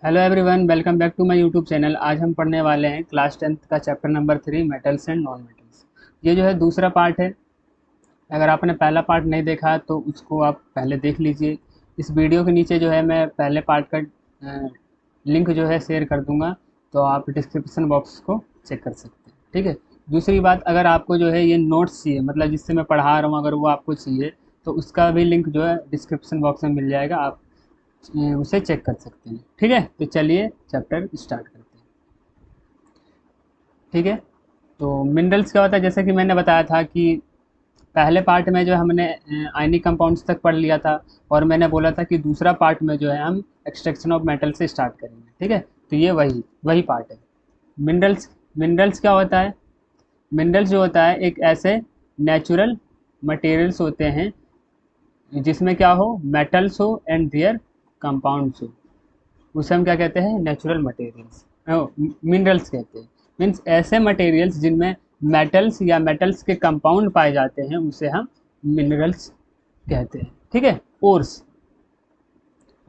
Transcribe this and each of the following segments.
Hello everyone, welcome back to my YouTube channel. आज हम पढ़ने वाले हैं क्लास 10th का chapter number 3, metals and non metals. ये जो है दूसरा पार्ट है। अगर आपने पहला पार्ट नहीं देखा तो उसको आप पहले देख लीजिए। इस वीडियो के नीचे जो है मैं पहले पार्ट का लिंक जो है शेयर कर दूंगा, तो आप डिस्क्रिप्शन बॉक्स को चेक कर सकते हैं। ठीक है। दूसरी बात, अगर आपको जो है ये नोट्स चाहिए, मतलब जिससे मैं पढ़ा रहा हूँ, अगर वो आपको चाहिए तो उसका भी लिंक जो है डिस्क्रिप्शन बॉक्स में मिल जाएगा। आप उसे चेक कर सकते हैं। ठीक है, तो चलिए चैप्टर स्टार्ट करते हैं। ठीक है। तो मिनरल्स क्या होता है, जैसे कि मैंने बताया था कि पहले पार्ट में जो हमने आयनिक कंपाउंड्स तक पढ़ लिया था, और मैंने बोला था कि दूसरा पार्ट में जो है हम एक्सट्रैक्शन ऑफ मेटल से स्टार्ट करेंगे। ठीक है, तो ये वही वही पार्ट है। मिनरल्स मिनरल्स क्या होता है? मिनरल्स जो होता है एक ऐसे नेचुरल मटेरियल्स होते हैं जिसमें क्या हो, मेटल्स हो एंड देयर कंपाउंड्स हो। उसे हम क्या कहते हैं? नेचुरल मटेरियल्स, मिनरल्स कहते हैं। मीन्स ऐसे मटेरियल्स जिनमें मेटल्स या मेटल्स के कंपाउंड पाए जाते हैं, उसे हम मिनरल्स कहते हैं। ठीक है। ओर्स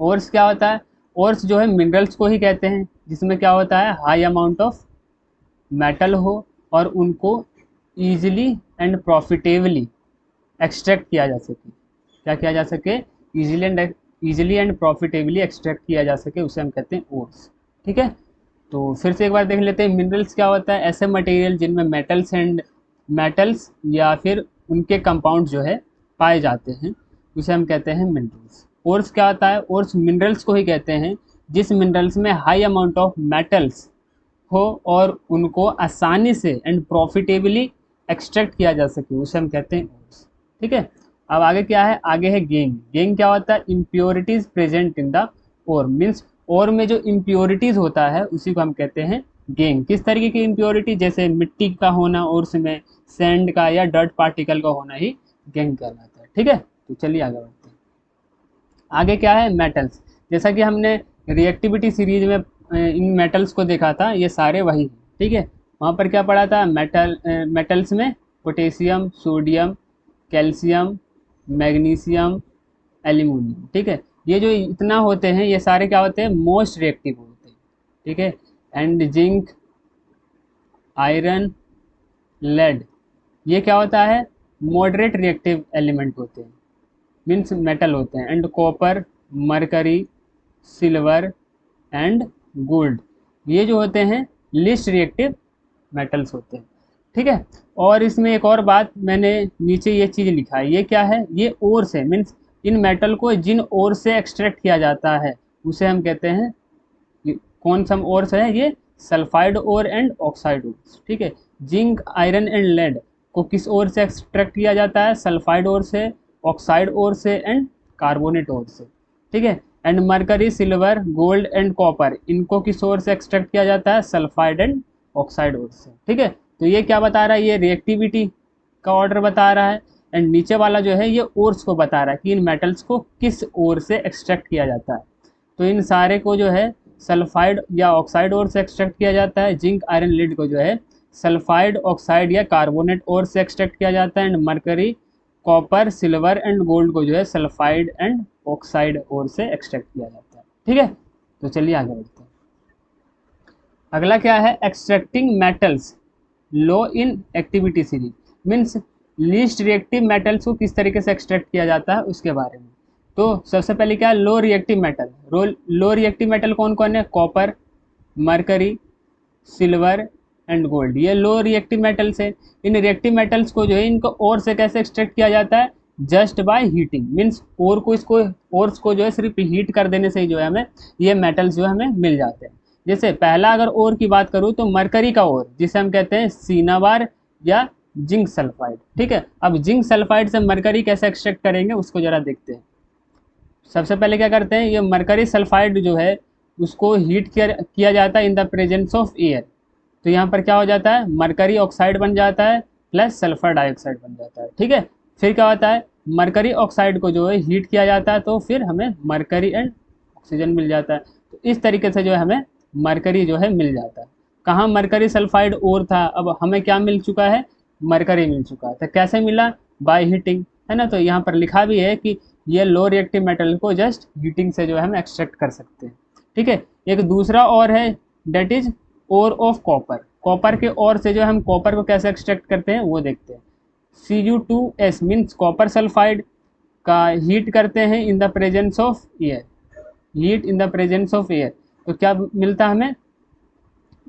ओर्स क्या होता है? ओर्स जो है मिनरल्स को ही कहते हैं जिसमें क्या होता है, हाई अमाउंट ऑफ मेटल हो और उनको ईजिली एंड प्रॉफिटेबली एक्सट्रैक्ट किया जा सके। क्या किया जा सके? इजीली एंड प्रॉफिटेबली एक्सट्रैक्ट किया जा सके, उसे हम कहते हैं ओर्स। ठीक है। तो फिर से एक बार देख लेते हैं, मिनरल्स क्या होता है? ऐसे मटेरियल जिनमें मेटल्स या फिर उनके कंपाउंड जो है पाए जाते हैं, उसे हम कहते हैं मिनरल्स। ओर्स क्या होता है? ओर्स मिनरल्स को ही कहते हैं जिस मिनरल्स में हाई अमाउंट ऑफ मेटल्स हो और उनको आसानी से एंड प्रॉफिटेबली एक्सट्रैक्ट किया जा सके, उसे हम कहते हैं ओर्स। ठीक है। अब आगे क्या है? आगे है गेंग। गेंग क्या होता है? Impurities present in the ore. Means ore में जो इम्प्योरिटीज होता है उसी को हम कहते हैं गेंग। किस तरीके की इम्प्योरिटी? जैसे मिट्टी का होना ओर्स में, सैंड का या डर्ट पार्टिकल का होना ही गेंग कहलाता है। ठीक है। तो चलिए आगे बढ़ते हैं। आगे क्या है? मेटल्स। जैसा कि हमने रिएक्टिविटी सीरीज में इन मेटल्स को देखा था, ये सारे वही हैं। ठीक है। वहाँ पर क्या पढ़ा था? मेटल्स में potassium, sodium, calcium, magnesium, aluminium. ठीक है। ये जो इतना होते हैं, ये सारे क्या होते हैं? मोस्ट रिएक्टिव होते हैं। ठीक है। एंड जिंक, आयरन, लेड, ये क्या होता है? मॉडरेट रिएक्टिव एलिमेंट होते हैं, मीन्स मेटल होते हैं। And copper, mercury, silver and gold, ये जो होते हैं लिस्ट रिएक्टिव मेटल्स होते हैं। ठीक है। और इसमें एक और बात, मैंने नीचे ये चीज़ लिखा है, ये क्या है? ये ओर से, मीन्स इन मेटल को जिन ओर से एक्सट्रैक्ट किया जाता है उसे हम कहते हैं, कौन सा ओर्स है ये? Sulphide ore and oxide ores. ठीक है। जिंक, आयरन एंड लेड को किस ओर से एक्सट्रैक्ट किया जाता है? सल्फाइड ओर से, ऑक्साइड ओर से एंड कार्बोनेट ओर से। ठीक है। And mercury, silver, gold and copper, इनको किस ओर से एक्सट्रैक्ट किया जाता है? सल्फाइड एंड ऑक्साइड ओर से। ठीक है। तो ये क्या बता रहा है? ये रिएक्टिविटी का ऑर्डर बता रहा है। एंड नीचे वाला जो है ये ओर्स को बता रहा है कि इन मेटल्स को किस ओर से एक्सट्रैक्ट किया जाता है। तो इन सारे को जो है सल्फाइड या ऑक्साइड ओर से एक्सट्रैक्ट किया जाता है। जिंक, आयरन, लीड को जो है सल्फाइड, ऑक्साइड या कार्बोनेट ओर से एक्सट्रैक्ट किया जाता है। And mercury, copper, silver and gold को जो है सल्फाइड एंड ऑक्साइड ओर से एक्सट्रैक्ट किया जाता है। ठीक है। तो चलिए आगे बढ़ते हैं। अगला क्या है? Extracting metals low in activity series. Means least reactive metals को किस तरीके से एक्सट्रैक्ट किया जाता है उसके बारे में। तो सबसे पहले क्या है? Low reactive metal. Low reactive metal कौन कौन है? Copper, mercury, silver and gold, ये लो रिएक्टिव मेटल्स है। इन रिएक्टिव मेटल्स को जो है इनको और से कैसे एक्सट्रैक्ट किया जाता है? Just by heating. मीन्स और को इसको ओर्स को जो है सिर्फ हीट कर देने से ही जो है हमें ये मेटल्स जो है हमें मिल जाते हैं। जैसे पहला अगर ओर की बात करूँ तो मरकरी का ओर, जिसे हम कहते हैं सीनाबार या जिंक सल्फाइड। ठीक है। अब जिंक सल्फाइड से मरकरी कैसे एक्सट्रैक्ट करेंगे उसको जरा देखते हैं। सबसे पहले क्या करते हैं, ये मरकरी सल्फाइड जो है उसको हीट किया जाता है इन द प्रेजेंस ऑफ एयर। तो यहाँ पर क्या हो जाता है? मरकरी ऑक्साइड बन जाता है प्लस सल्फर डाइऑक्साइड बन जाता है। ठीक है। फिर क्या होता है? मरकरी ऑक्साइड को जो है हीट किया जाता है तो फिर हमें मरकरी एंड ऑक्सीजन मिल जाता है। तो इस तरीके से जो है हमें मरकरी जो है मिल जाता है। कहाँ मरकरी सल्फाइड और था, अब हमें क्या मिल चुका है? मरकरी मिल चुका है। तो कैसे मिला? बाय हीटिंग, है ना। तो यहाँ पर लिखा भी है कि ये लो रिएक्टिव मेटल को जस्ट हीटिंग से जो है हम एक्सट्रैक्ट कर सकते हैं। ठीक है। एक दूसरा और है that is ore of copper. Copper के ओर से जो हम कॉपर को कैसे एक्सट्रैक्ट करते हैं वो देखते हैं। Cu2S मीन्स कॉपर सल्फाइड का हीट करते हैं इन the presence of air, heat in the presence of air, तो क्या मिलता है हमें,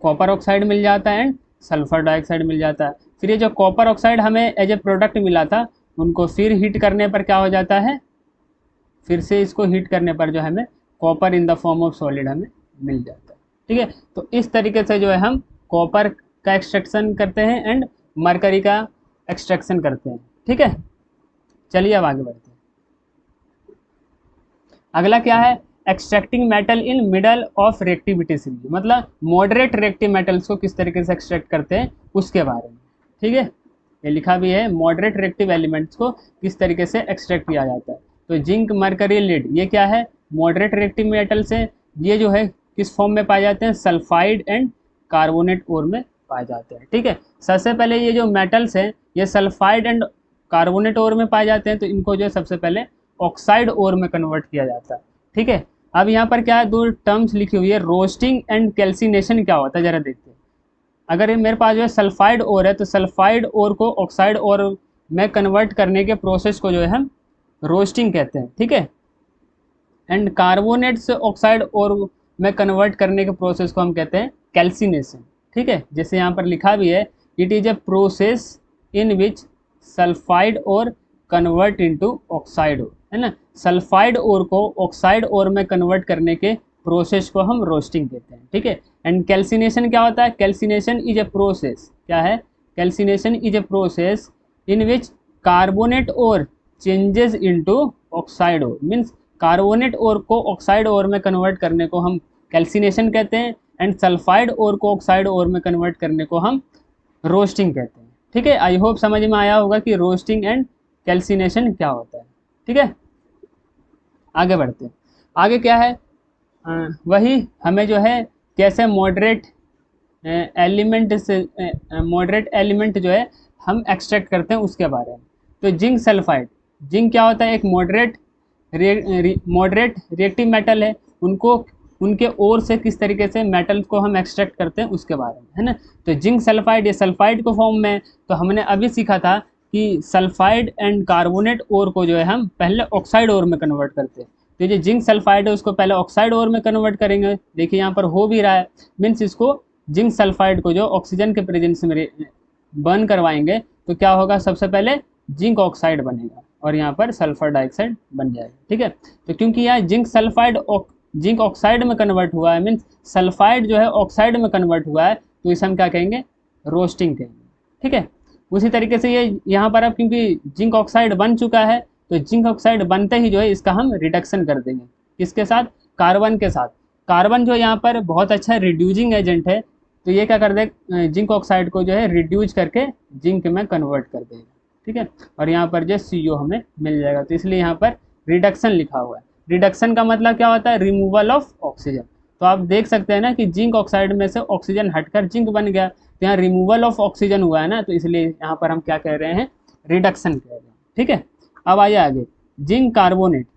कॉपर ऑक्साइड मिल जाता है एंड सल्फर डाइऑक्साइड मिल जाता है। फिर ये जो कॉपर ऑक्साइड हमें एज ए प्रोडक्ट मिला था, उनको फिर हीट करने पर क्या हो जाता है, फिर से इसको हीट करने पर जो हमें copper in the form of solid हमें मिल जाता है। ठीक है, तो इस तरीके से जो है हम कॉपर का एक्सट्रैक्शन करते हैं एंड मरकरी का एक्सट्रैक्शन करते हैं। ठीक है, चलिए अब आगे बढ़ते हैं। अगला क्या है, extracting metal in middle of reactivity series, मतलब मॉडरेट रिएक्टिव मेटल्स को किस तरीके से एक्सट्रैक्ट करते हैं उसके बारे में। ठीक है, ये लिखा भी है, मॉडरेट रिएक्टिव एलिमेंट्स को किस तरीके से एक्सट्रैक्ट किया जाता है। तो जिंक, मरकरी, लीड, ये क्या है, मॉडरेट रिएक्टिव मेटल्स हैं। ये जो है किस फॉर्म में पाए जाते हैं, सल्फाइड एंड कार्बोनेट ओर में पाए जाते हैं। ठीक है, सबसे पहले ये जो मेटल्स हैं ये सल्फाइड एंड कार्बोनेट ओर में पाए जाते हैं, तो इनको जो है सबसे पहले ऑक्साइड ओर में कन्वर्ट किया जाता है। ठीक है, अब यहाँ पर क्या है, दो टर्म्स लिखी हुई है, रोस्टिंग एंड कैल्सिनेशन क्या होता है जरा देखते हैं। अगर मेरे पास जो है सल्फाइड ओर है, तो सल्फाइड ओर को ऑक्साइड ओर में कन्वर्ट करने के प्रोसेस को जो है हम रोस्टिंग कहते हैं। ठीक है, एंड कार्बोनेट से ऑक्साइड ओर में कन्वर्ट करने के प्रोसेस को हम कहते हैं कैल्सिनेशन। ठीक है, जैसे यहाँ पर लिखा भी है, it is a process in which sulphide और कन्वर्ट इनटू ऑक्साइड ओर, है ना, सल्फाइड ओर को ऑक्साइड ओर में कन्वर्ट करने के प्रोसेस को हम रोस्टिंग कहते हैं। ठीक है, एंड कैल्सिनेशन क्या होता है, कैल्सिनेशन इज ए प्रोसेस, क्या है, calcination is a process in which carbonate ore changes into oxide ore, means carbonate ore को ऑक्साइड ओर में कन्वर्ट करने को हम कैल्सिनेशन कहते हैं, एंड सल्फाइड ओर को ऑक्साइड ओर में कन्वर्ट करने को हम रोस्टिंग कहते हैं। ठीक है, आई होप समझ में आया होगा कि रोस्टिंग एंड कैल्सिनेशन क्या होता है। ठीक है, आगे बढ़ते हैं। आगे क्या है, वही हमें जो है कैसे मॉडरेट एलिमेंट से मॉडरेट एलिमेंट जो है हम एक्सट्रैक्ट करते हैं उसके बारे में। तो जिंक सल्फाइड, जिंक क्या होता है, एक मॉडरेट रिएक्टिव मेटल है, उनको उनके ओर से किस तरीके से मेटल को हम एक्सट्रैक्ट करते हैं उसके बारे में, है ना। तो जिंक सल्फाइड, ये सल्फाइड को फॉर्म में, तो हमने अभी सीखा था कि सल्फाइड एंड कार्बोनेट ओर को जो है हम पहले ऑक्साइड ओर में कन्वर्ट करते हैं। तो जो जिंक सल्फाइड है उसको पहले ऑक्साइड ओर में कन्वर्ट करेंगे, देखिए यहाँ पर हो भी रहा है, मीन्स इसको जिंक सल्फाइड को जो ऑक्सीजन के प्रेजेंस में बर्न करवाएंगे तो क्या होगा, सबसे पहले जिंक ऑक्साइड बनेगा और यहाँ पर सल्फर डाइऑक्साइड बन जाएगा। ठीक है, तो क्योंकि यहाँ जिंक सल्फाइड जिंक ऑक्साइड में कन्वर्ट हुआ है, मीन्स सल्फाइड जो है ऑक्साइड में कन्वर्ट हुआ है, तो इसे हम क्या कहेंगे, रोस्टिंग कहेंगे। ठीक है, उसी तरीके से ये यहाँ पर अब क्योंकि जिंक ऑक्साइड बन चुका है, तो जिंक ऑक्साइड बनते ही जो है इसका हम रिडक्शन कर देंगे, किसके साथ, कार्बन के साथ। कार्बन जो यहाँ पर बहुत अच्छा रिड्यूजिंग एजेंट है, तो ये क्या कर दे, जिंक ऑक्साइड को जो है रिड्यूज करके जिंक में कन्वर्ट कर देगा। ठीक है, और यहाँ पर जो CO हमें मिल जाएगा, तो इसलिए यहाँ पर रिडक्शन लिखा हुआ है। रिडक्शन का मतलब क्या होता है, रिमूवल ऑफ ऑक्सीजन। तो आप देख सकते हैं ना कि जिंक ऑक्साइड में से ऑक्सीजन हटकर जिंक बन गया, तो यहाँ रिमूवल ऑफ ऑक्सीजन हुआ है ना, तो इसलिए यहाँ पर हम क्या कह रहे हैं, रिडक्शन कह रहे हैं। ठीक है, अब आइए आगे, जिंक कार्बोनेट।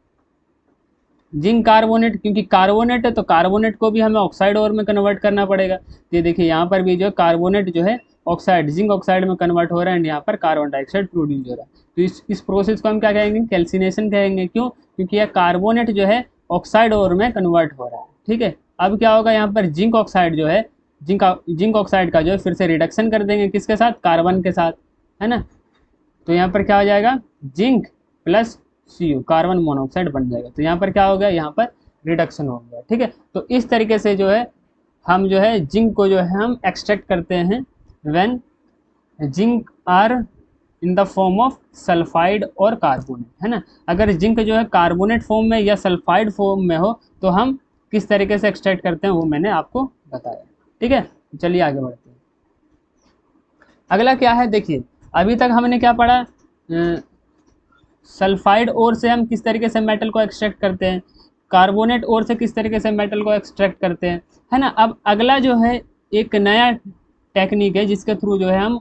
जिंक कार्बोनेट, क्योंकि कार्बोनेट है तो कार्बोनेट को भी हमें ऑक्साइड ओर में कन्वर्ट करना पड़ेगा। तो ये देखिए यहाँ पर भी जो कार्बोनेट जो है ऑक्साइड, जिंक ऑक्साइड में कन्वर्ट हो रहा है एंड यहाँ पर कार्बन डाइऑक्साइड प्रोड्यूस हो रहा है, तो इस प्रोसेस को हम क्या कहेंगे, कैल्सिनेशन कहेंगे। क्यों, क्योंकि यह कार्बोनेट जो है ऑक्साइड ओर में कन्वर्ट हो रहा है। ठीक है, अब क्या होगा, यहाँ पर जिंक ऑक्साइड जो है, जिंक ऑक्साइड का जो है फिर से रिडक्शन कर देंगे, किसके साथ, कार्बन के साथ, है ना। तो यहाँ पर क्या हो जाएगा, zinc plus CO, carbon monoxide बन जाएगा। तो यहाँ पर क्या हो गया, यहाँ पर रिडक्शन हो गया। ठीक है, तो इस तरीके से जो है हम जो है जिंक को जो है हम एक्सट्रैक्ट करते हैं when zinc are in the form of sulphide और कार्बोनेट, है ना। अगर जिंक जो है कार्बोनेट फॉर्म में या सल्फाइड फॉर्म में हो तो हम किस तरीके से एक्सट्रैक्ट करते हैं वो मैंने आपको बताया। ठीक है, चलिए आगे बढ़ते हैं। अगला क्या है, देखिए अभी तक हमने क्या पढ़ा, सल्फाइड ओर से हम किस तरीके से मेटल को एक्सट्रैक्ट करते हैं, कार्बोनेट ओर से किस तरीके से मेटल को एक्सट्रैक्ट करते हैं, है ना। अब अगला जो है एक नया टेक्निक है जिसके थ्रू जो है हम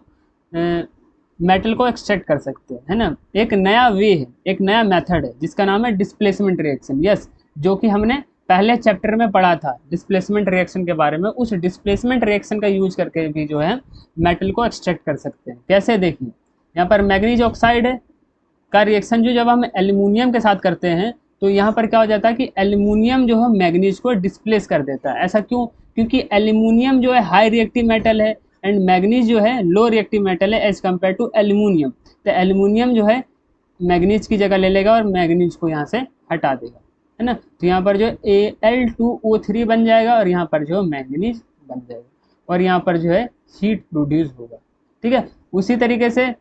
मेटल को एक्सट्रैक्ट कर सकते हैं, है ना। एक नया वे है, एक नया मेथड है जिसका नाम है डिस्प्लेसमेंट रिएक्शन। यस, जो कि हमने पहले चैप्टर में पढ़ा था डिस्प्लेसमेंट रिएक्शन के बारे में, उस डिस्प्लेसमेंट रिएक्शन का यूज करके भी जो है मेटल को एक्सट्रैक्ट कर सकते हैं। कैसे, देखिए यहाँ पर मैग्नीज ऑक्साइड का रिएक्शन जो जब हम एल्यूमिनियम के साथ करते हैं तो यहाँ पर क्या हो जाता है कि एल्यूमिनियम जो है मैग्नीज को डिस्प्लेस कर देता है। ऐसा क्यों? क्योंकि एल्यूमिनियम जो है हाई रिएक्टिव मेटल है एंड मैग्नीज जो है लो रिएक्टिव मेटल है एज कम्पेयर टू एल्यूमिनियम। तो एल्यूमिनियम जो है मैग्नीज की जगह ले लेगा और मैग्नीज को यहाँ से हटा देगा, है ना। तो यहाँ पर जो Al2O3 बन जाएगा और यहाँ पर जो मैग्नीज बन जाएगा और यहाँ पर जो है हीट प्रोड्यूस होगा, ठीक है। उसी तरीके से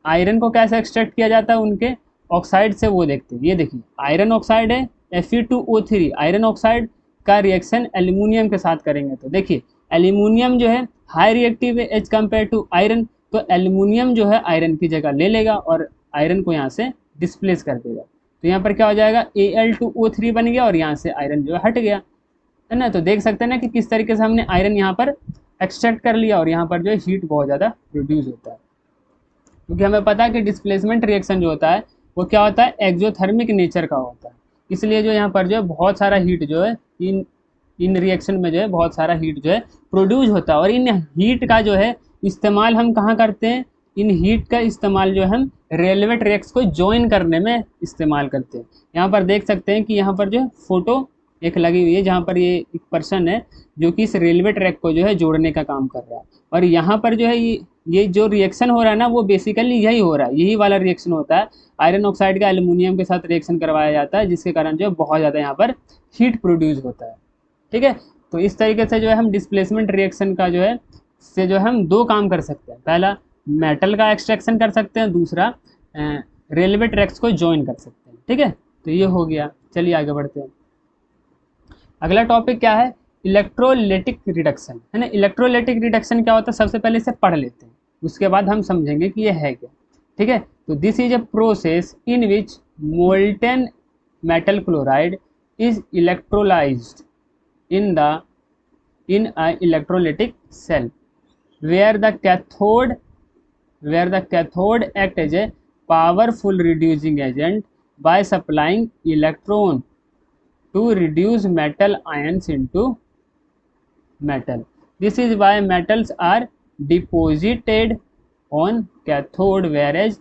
आयरन को कैसे एक्सट्रैक्ट किया जाता है उनके ऑक्साइड से, वो देखते हैं। ये देखिए आयरन ऑक्साइड है Fe2O3, आयरन ऑक्साइड का रिएक्शन एल्यूमिनियम के साथ करेंगे तो देखिए एल्यूमिनियम जो है हाई रिएक्टिव है एज कम्पेयर टू आयरन, तो एल्यूमिनियम जो है आयरन की जगह ले लेगा और आयरन को यहाँ से डिस्प्लेस कर देगा। तो यहाँ पर क्या हो जाएगा Al2O3 बन गया और यहाँ से आयरन जो है हट गया, है ना। तो देख सकते हैं ना कि किस तरीके से हमने आयरन यहाँ पर एक्सट्रैक्ट कर लिया और यहाँ पर जो है हीट बहुत ज़्यादा प्रोड्यूस होता है। क्योंकि हमें पता है कि डिस्प्लेसमेंट रिएक्शन जो होता है वो क्या होता है, एक्सोथर्मिक नेचर का होता है, इसलिए जो यहाँ पर जो है बहुत सारा हीट जो है इन रिएक्शन में जो है बहुत सारा हीट जो है प्रोड्यूस होता है। और इन हीट का जो है इस्तेमाल हम कहाँ करते हैं, इन हीट का इस्तेमाल जो है हम रेलवे ट्रैक्स को ज्वाइन करने में इस्तेमाल करते हैं। यहाँ पर देख सकते हैं कि यहाँ पर जो है फोटो एक लगी हुई है जहाँ पर ये एक पर्सन है जो कि इस रेलवे ट्रैक को जो है जोड़ने का काम कर रहा है। और यहाँ पर जो है ये जो रिएक्शन हो रहा है ना वो बेसिकली यही हो रहा है, यही वाला रिएक्शन होता है। आयरन ऑक्साइड का एल्यूमिनियम के साथ रिएक्शन करवाया जाता है जिसके कारण जो है बहुत ज़्यादा यहाँ पर हीट प्रोड्यूस होता है, ठीक है। तो इस तरीके से जो है हम डिस्प्लेसमेंट रिएक्शन का जो है से जो है हम दो काम कर सकते हैं, पहला मेटल का एक्सट्रैक्शन कर सकते हैं, दूसरा रेलवे ट्रैक्स को ज्वाइन कर सकते हैं, ठीक है। तो ये हो गया, चलिए आगे बढ़ते हैं। अगला टॉपिक क्या है, इलेक्ट्रोलाइटिक रिडक्शन, है ना। इलेक्ट्रोलाइटिक रिडक्शन क्या होता है सबसे पहले इसे पढ़ लेते हैं, उसके बाद हम समझेंगे कि ये है क्या, ठीक है। तो this is a process in which molten metal chloride is electrolysed in a electrolytic cell where the cathode act as a powerful reducing agent by supplying electron to reduce metal ions into metal. This is why metals are deposited on cathode whereas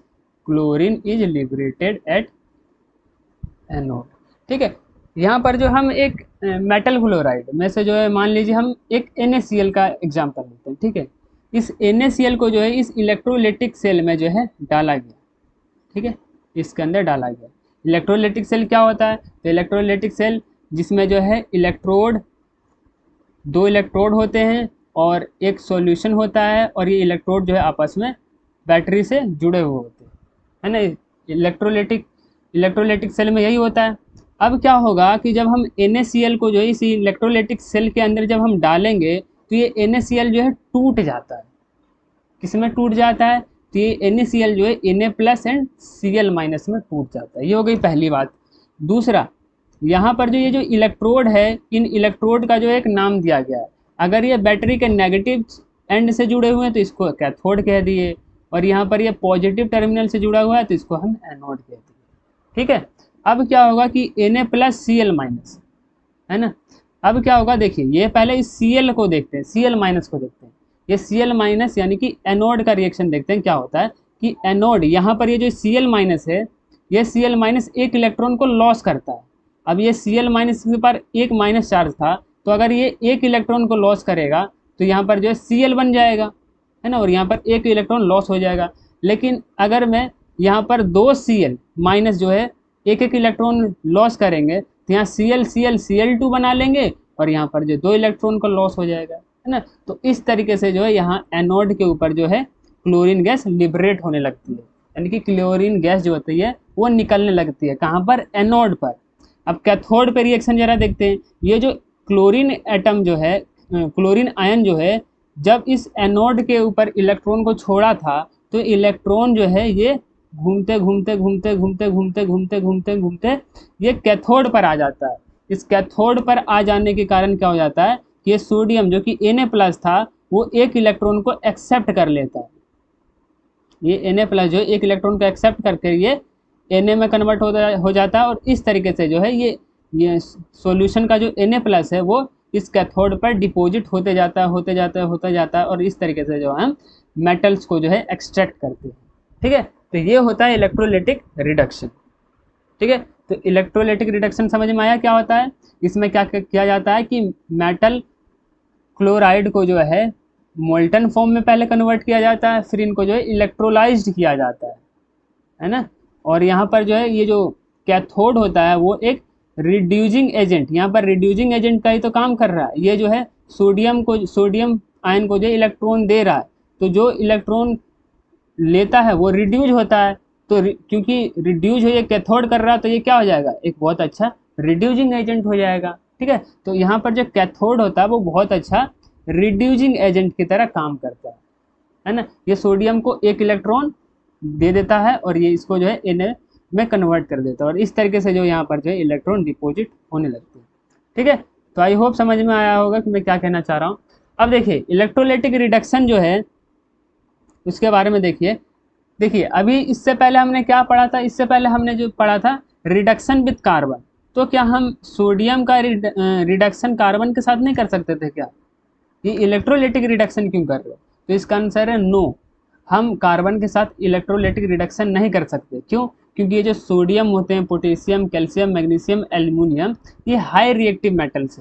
chlorine is liberated at anode, ठीक है। यहाँ पर जो हम एक metal chloride में से जो है मान लीजिए हम एक NaCl का एग्जांपल लेते हैं, ठीक है। इस NaCl को जो है इस इलेक्ट्रोलाइटिक सेल में जो है डाला गया, ठीक है, इसके अंदर डाला गया। इलेक्ट्रोलाइटिक सेल क्या होता है, तो इलेक्ट्रोलाइटिक सेल जिसमें जो है दो इलेक्ट्रोड होते हैं और एक सॉल्यूशन होता है और ये इलेक्ट्रोड जो है आपस में बैटरी से जुड़े हुए होते हैं, है ना। इलेक्ट्रोलाइटिक सेल में यही होता है। अब क्या होगा कि जब हम NaCl को जो है इसी इलेक्ट्रोलाइटिक सेल के अंदर जब हम डालेंगे तो ये NaCl जो है टूट जाता है। किस में टूट जाता है, तो ये NaCl जो है Na+ एंड Cl- में टूट जाता है। ये हो गई पहली बात। दूसरा, यहाँ पर जो ये जो इलेक्ट्रोड है, इन इलेक्ट्रोड का जो एक नाम दिया गया है। अगर ये बैटरी के नेगेटिव एंड से जुड़े हुए हैं तो इसको कैथोड कह दिए, और यहाँ पर ये पॉजिटिव टर्मिनल से जुड़ा हुआ है तो इसको हम एनोड कह दिए, ठीक है। अब क्या होगा कि Na+ Cl-, है ना। अब क्या होगा, देखिए ये पहले इस Cl को देखते हैं, Cl- को देखते हैं। ये Cl- यानी कि एनोड का रिएक्शन देखते हैं क्या होता है कि एनोड यहाँ पर ये जो Cl- है, ये Cl- एक इलेक्ट्रॉन को लॉस करता है। अब ये Cl- के पर एक माइनस चार्ज था, तो अगर ये एक इलेक्ट्रॉन को लॉस करेगा तो यहाँ पर जो है Cl बन जाएगा, है ना, और यहाँ पर एक इलेक्ट्रॉन लॉस हो जाएगा। लेकिन अगर मैं यहाँ पर दो Cl- जो है एक एक इलेक्ट्रॉन लॉस करेंगे तो यहाँ Cl बना लेंगे और यहाँ पर जो दो इलेक्ट्रॉन का लॉस हो जाएगा, है ना। तो इस तरीके से जो है यहाँ एनोड के ऊपर जो है क्लोरीन गैस लिबरेट होने लगती है, यानी कि क्लोरीन गैस जो होती है वो निकलने लगती है। कहाँ पर, एनोड पर। अब कैथोड पे रिएक्शन जरा देखते हैं। ये जो क्लोरीन एटम जो है, क्लोरीन आयन जो है, जब इस एनोड के ऊपर इलेक्ट्रॉन को छोड़ा था तो इलेक्ट्रॉन जो है ये घूमते घूमते घूमते घूमते घूमते घूमते घूमते घूमते ये कैथोड पर आ जाता है। इस कैथोड पर आ जाने के कारण क्या हो जाता है कि ये सोडियम जो कि Na+ था वो एक इलेक्ट्रॉन को एक्सेप्ट कर लेता है। ये Na+ जो एक इलेक्ट्रॉन को एक्सेप्ट करके ये Na में कन्वर्ट हो जाता है और इस तरीके से जो है ये ये सॉल्यूशन का जो Na+ है वो इस कैथोड पर डिपॉजिट होते जाता है होते जाता है होता जाता है, और इस तरीके से जो हम मेटल्स को जो है एक्सट्रैक्ट करते हैं। ठीक है, तो ये होता है इलेक्ट्रोलाइटिक रिडक्शन। ठीक है, तो इलेक्ट्रोलाइटिक रिडक्शन समझ में आया क्या होता है। इसमें क्या किया जाता है कि मेटल क्लोराइड को जो है मोल्टन फॉर्म में पहले कन्वर्ट किया जाता है, फिर इनको जो है इलेक्ट्रोलाइज्ड किया जाता है ना। और यहाँ पर जो है ये जो कैथोड होता है वो एक रिड्यूसिंग एजेंट, यहाँ पर रिड्यूसिंग एजेंट का ही तो काम कर रहा है। ये जो है सोडियम आयन को जो इलेक्ट्रॉन दे रहा है, तो जो इलेक्ट्रॉन लेता है वो रिड्यूज होता है। तो क्योंकि रिड्यूज हो, ये कैथोड कर रहा है, तो ये क्या हो जाएगा, एक बहुत अच्छा रिड्यूसिंग एजेंट हो जाएगा। ठीक है, तो यहाँ पर जो कैथोड होता है वो बहुत अच्छा रिड्यूसिंग एजेंट की तरह काम करता है ना। ये सोडियम को एक इलेक्ट्रॉन दे देता है और ये इसको जो है Na में कन्वर्ट कर देता है, और इस तरीके से जो यहाँ पर जो है इलेक्ट्रॉन डिपॉजिट होने लगते हैं। ठीक है, तो आई होप समझ में आया होगा कि मैं क्या कहना चाह रहा हूँ। अब देखिए इलेक्ट्रोलाइटिक रिडक्शन जो है उसके बारे में देखिए अभी इससे पहले हमने क्या पढ़ा था, इससे पहले हमने जो पढ़ा था रिडक्शन विद कार्बन। तो क्या हम सोडियम का रिडक्शन कार्बन के साथ नहीं कर सकते थे क्या? ये इलेक्ट्रोलाइटिक रिडक्शन क्यों कर रहे हो? तो इसका आंसर है नो, हम कार्बन के साथ इलेक्ट्रोलाइटिक रिडक्शन नहीं कर सकते। क्यों? क्योंकि ये जो सोडियम होते हैं, पोटेशियम, कैल्शियम, मैग्नीशियम, एल्यूमिनियम, ये हाई रिएक्टिव मेटल्स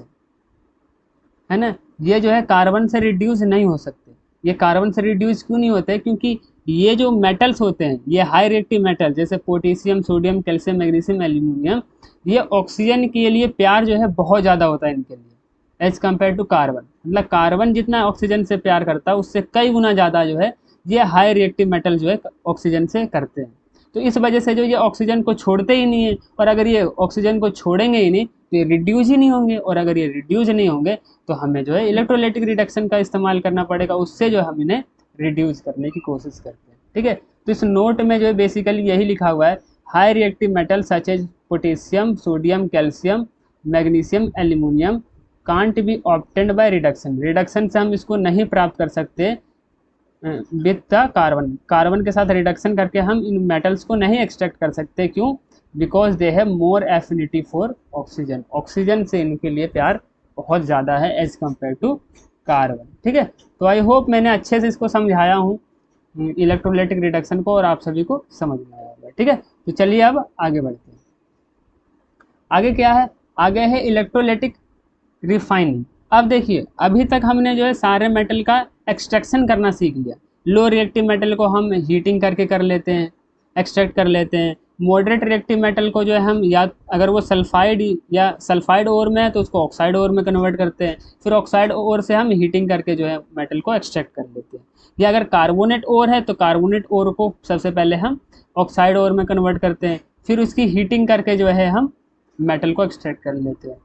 है ना। ये जो है कार्बन से रिड्यूस नहीं हो सकते। ये कार्बन से रिड्यूस क्यों नहीं होते? क्योंकि ये जो मेटल्स होते हैं, ये हाई रिएक्टिव मेटल जैसे potassium, sodium, calcium, magnesium, aluminium, ये ऑक्सीजन के लिए प्यार जो है बहुत ज़्यादा होता है इनके लिए एज कम्पेयर टू कार्बन। मतलब कार्बन जितना ऑक्सीजन से प्यार करता है उससे कई गुना ज़्यादा जो है ये हाई रिएक्टिव मेटल जो है ऑक्सीजन से करते हैं। तो इस वजह से जो ये ऑक्सीजन को छोड़ते ही नहीं है, और अगर ये ऑक्सीजन को छोड़ेंगे ही नहीं तो ये रिड्यूस ही नहीं होंगे, और अगर ये रिड्यूस नहीं होंगे तो हमें जो है इलेक्ट्रोलाइटिक रिडक्शन का इस्तेमाल करना पड़ेगा, उससे जो हम इन्हें रिड्यूस करने की कोशिश करते हैं। ठीक है, तो इस नोट में जो है बेसिकली यही लिखा हुआ है, high reactive metal such as potassium, sodium, calcium, magnesium, aluminium can't be obtained by reduction. Reduction से हम इसको नहीं प्राप्त कर सकते विथ द कार्बन। कार्बन के साथ रिडक्शन करके हम इन मेटल्स को नहीं एक्सट्रैक्ट कर सकते। क्यों? Because they have more affinity for oxygen. Oxygen से इनके लिए प्यार बहुत ज़्यादा है एज कम्पेयर टू कार्बन। ठीक है, तो आई होप मैंने अच्छे से इसको समझाया हूँ इलेक्ट्रोलाइटिक रिडक्शन को, और आप सभी को समझ में आया होगा। ठीक है, तो चलिए अब आगे बढ़ते हैं। आगे क्या है? आगे है इलेक्ट्रोलाइटिक रिफाइनिंग। अब देखिए अभी तक हमने जो है सारे मेटल का एक्सट्रैक्शन करना सीख लिया। लो रिएक्टिव मेटल को हम हीटिंग करके कर लेते हैं, एक्सट्रैक्ट कर लेते हैं। मॉडरेट रिएक्टिव मेटल को जो है हम, या अगर वो सल्फाइड या सल्फाइड ओर में है तो उसको ऑक्साइड ओर में कन्वर्ट करते हैं, फिर ऑक्साइड ओर से हम हीटिंग करके जो है मेटल को एक्सट्रैक्ट कर लेते हैं। या अगर कार्बोनेट ओर है तो कार्बोनेट ओर को सबसे पहले हम ऑक्साइड ओर में कन्वर्ट करते हैं, फिर उसकी हीटिंग करके जो है हम मेटल को एक्सट्रैक्ट कर लेते हैं।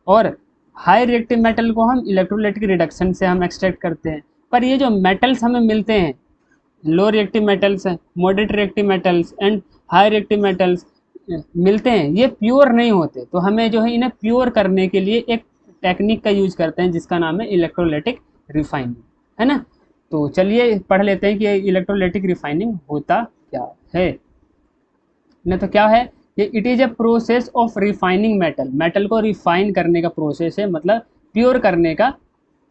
और हाई रिएक्टिव मेटल को हम इलेक्ट्रोलाइटिक रिडक्शन से हम एक्सट्रैक्ट करते हैं। पर ये जो मेटल्स हमें मिलते हैं, low reactive metals, moderate reactive metals and high reactive metals मिलते हैं, ये प्योर नहीं होते। तो हमें जो है इन्हें प्योर करने के लिए एक टेक्निक का यूज करते हैं जिसका नाम है इलेक्ट्रोलाइटिक रिफाइनिंग, है ना। तो चलिए पढ़ लेते हैं कि इलेक्ट्रोलाइटिक रिफाइनिंग होता क्या है। न तो क्या है ये, it is a process of refining metal. Metal को रिफाइन करने का प्रोसेस है, मतलब प्योर करने का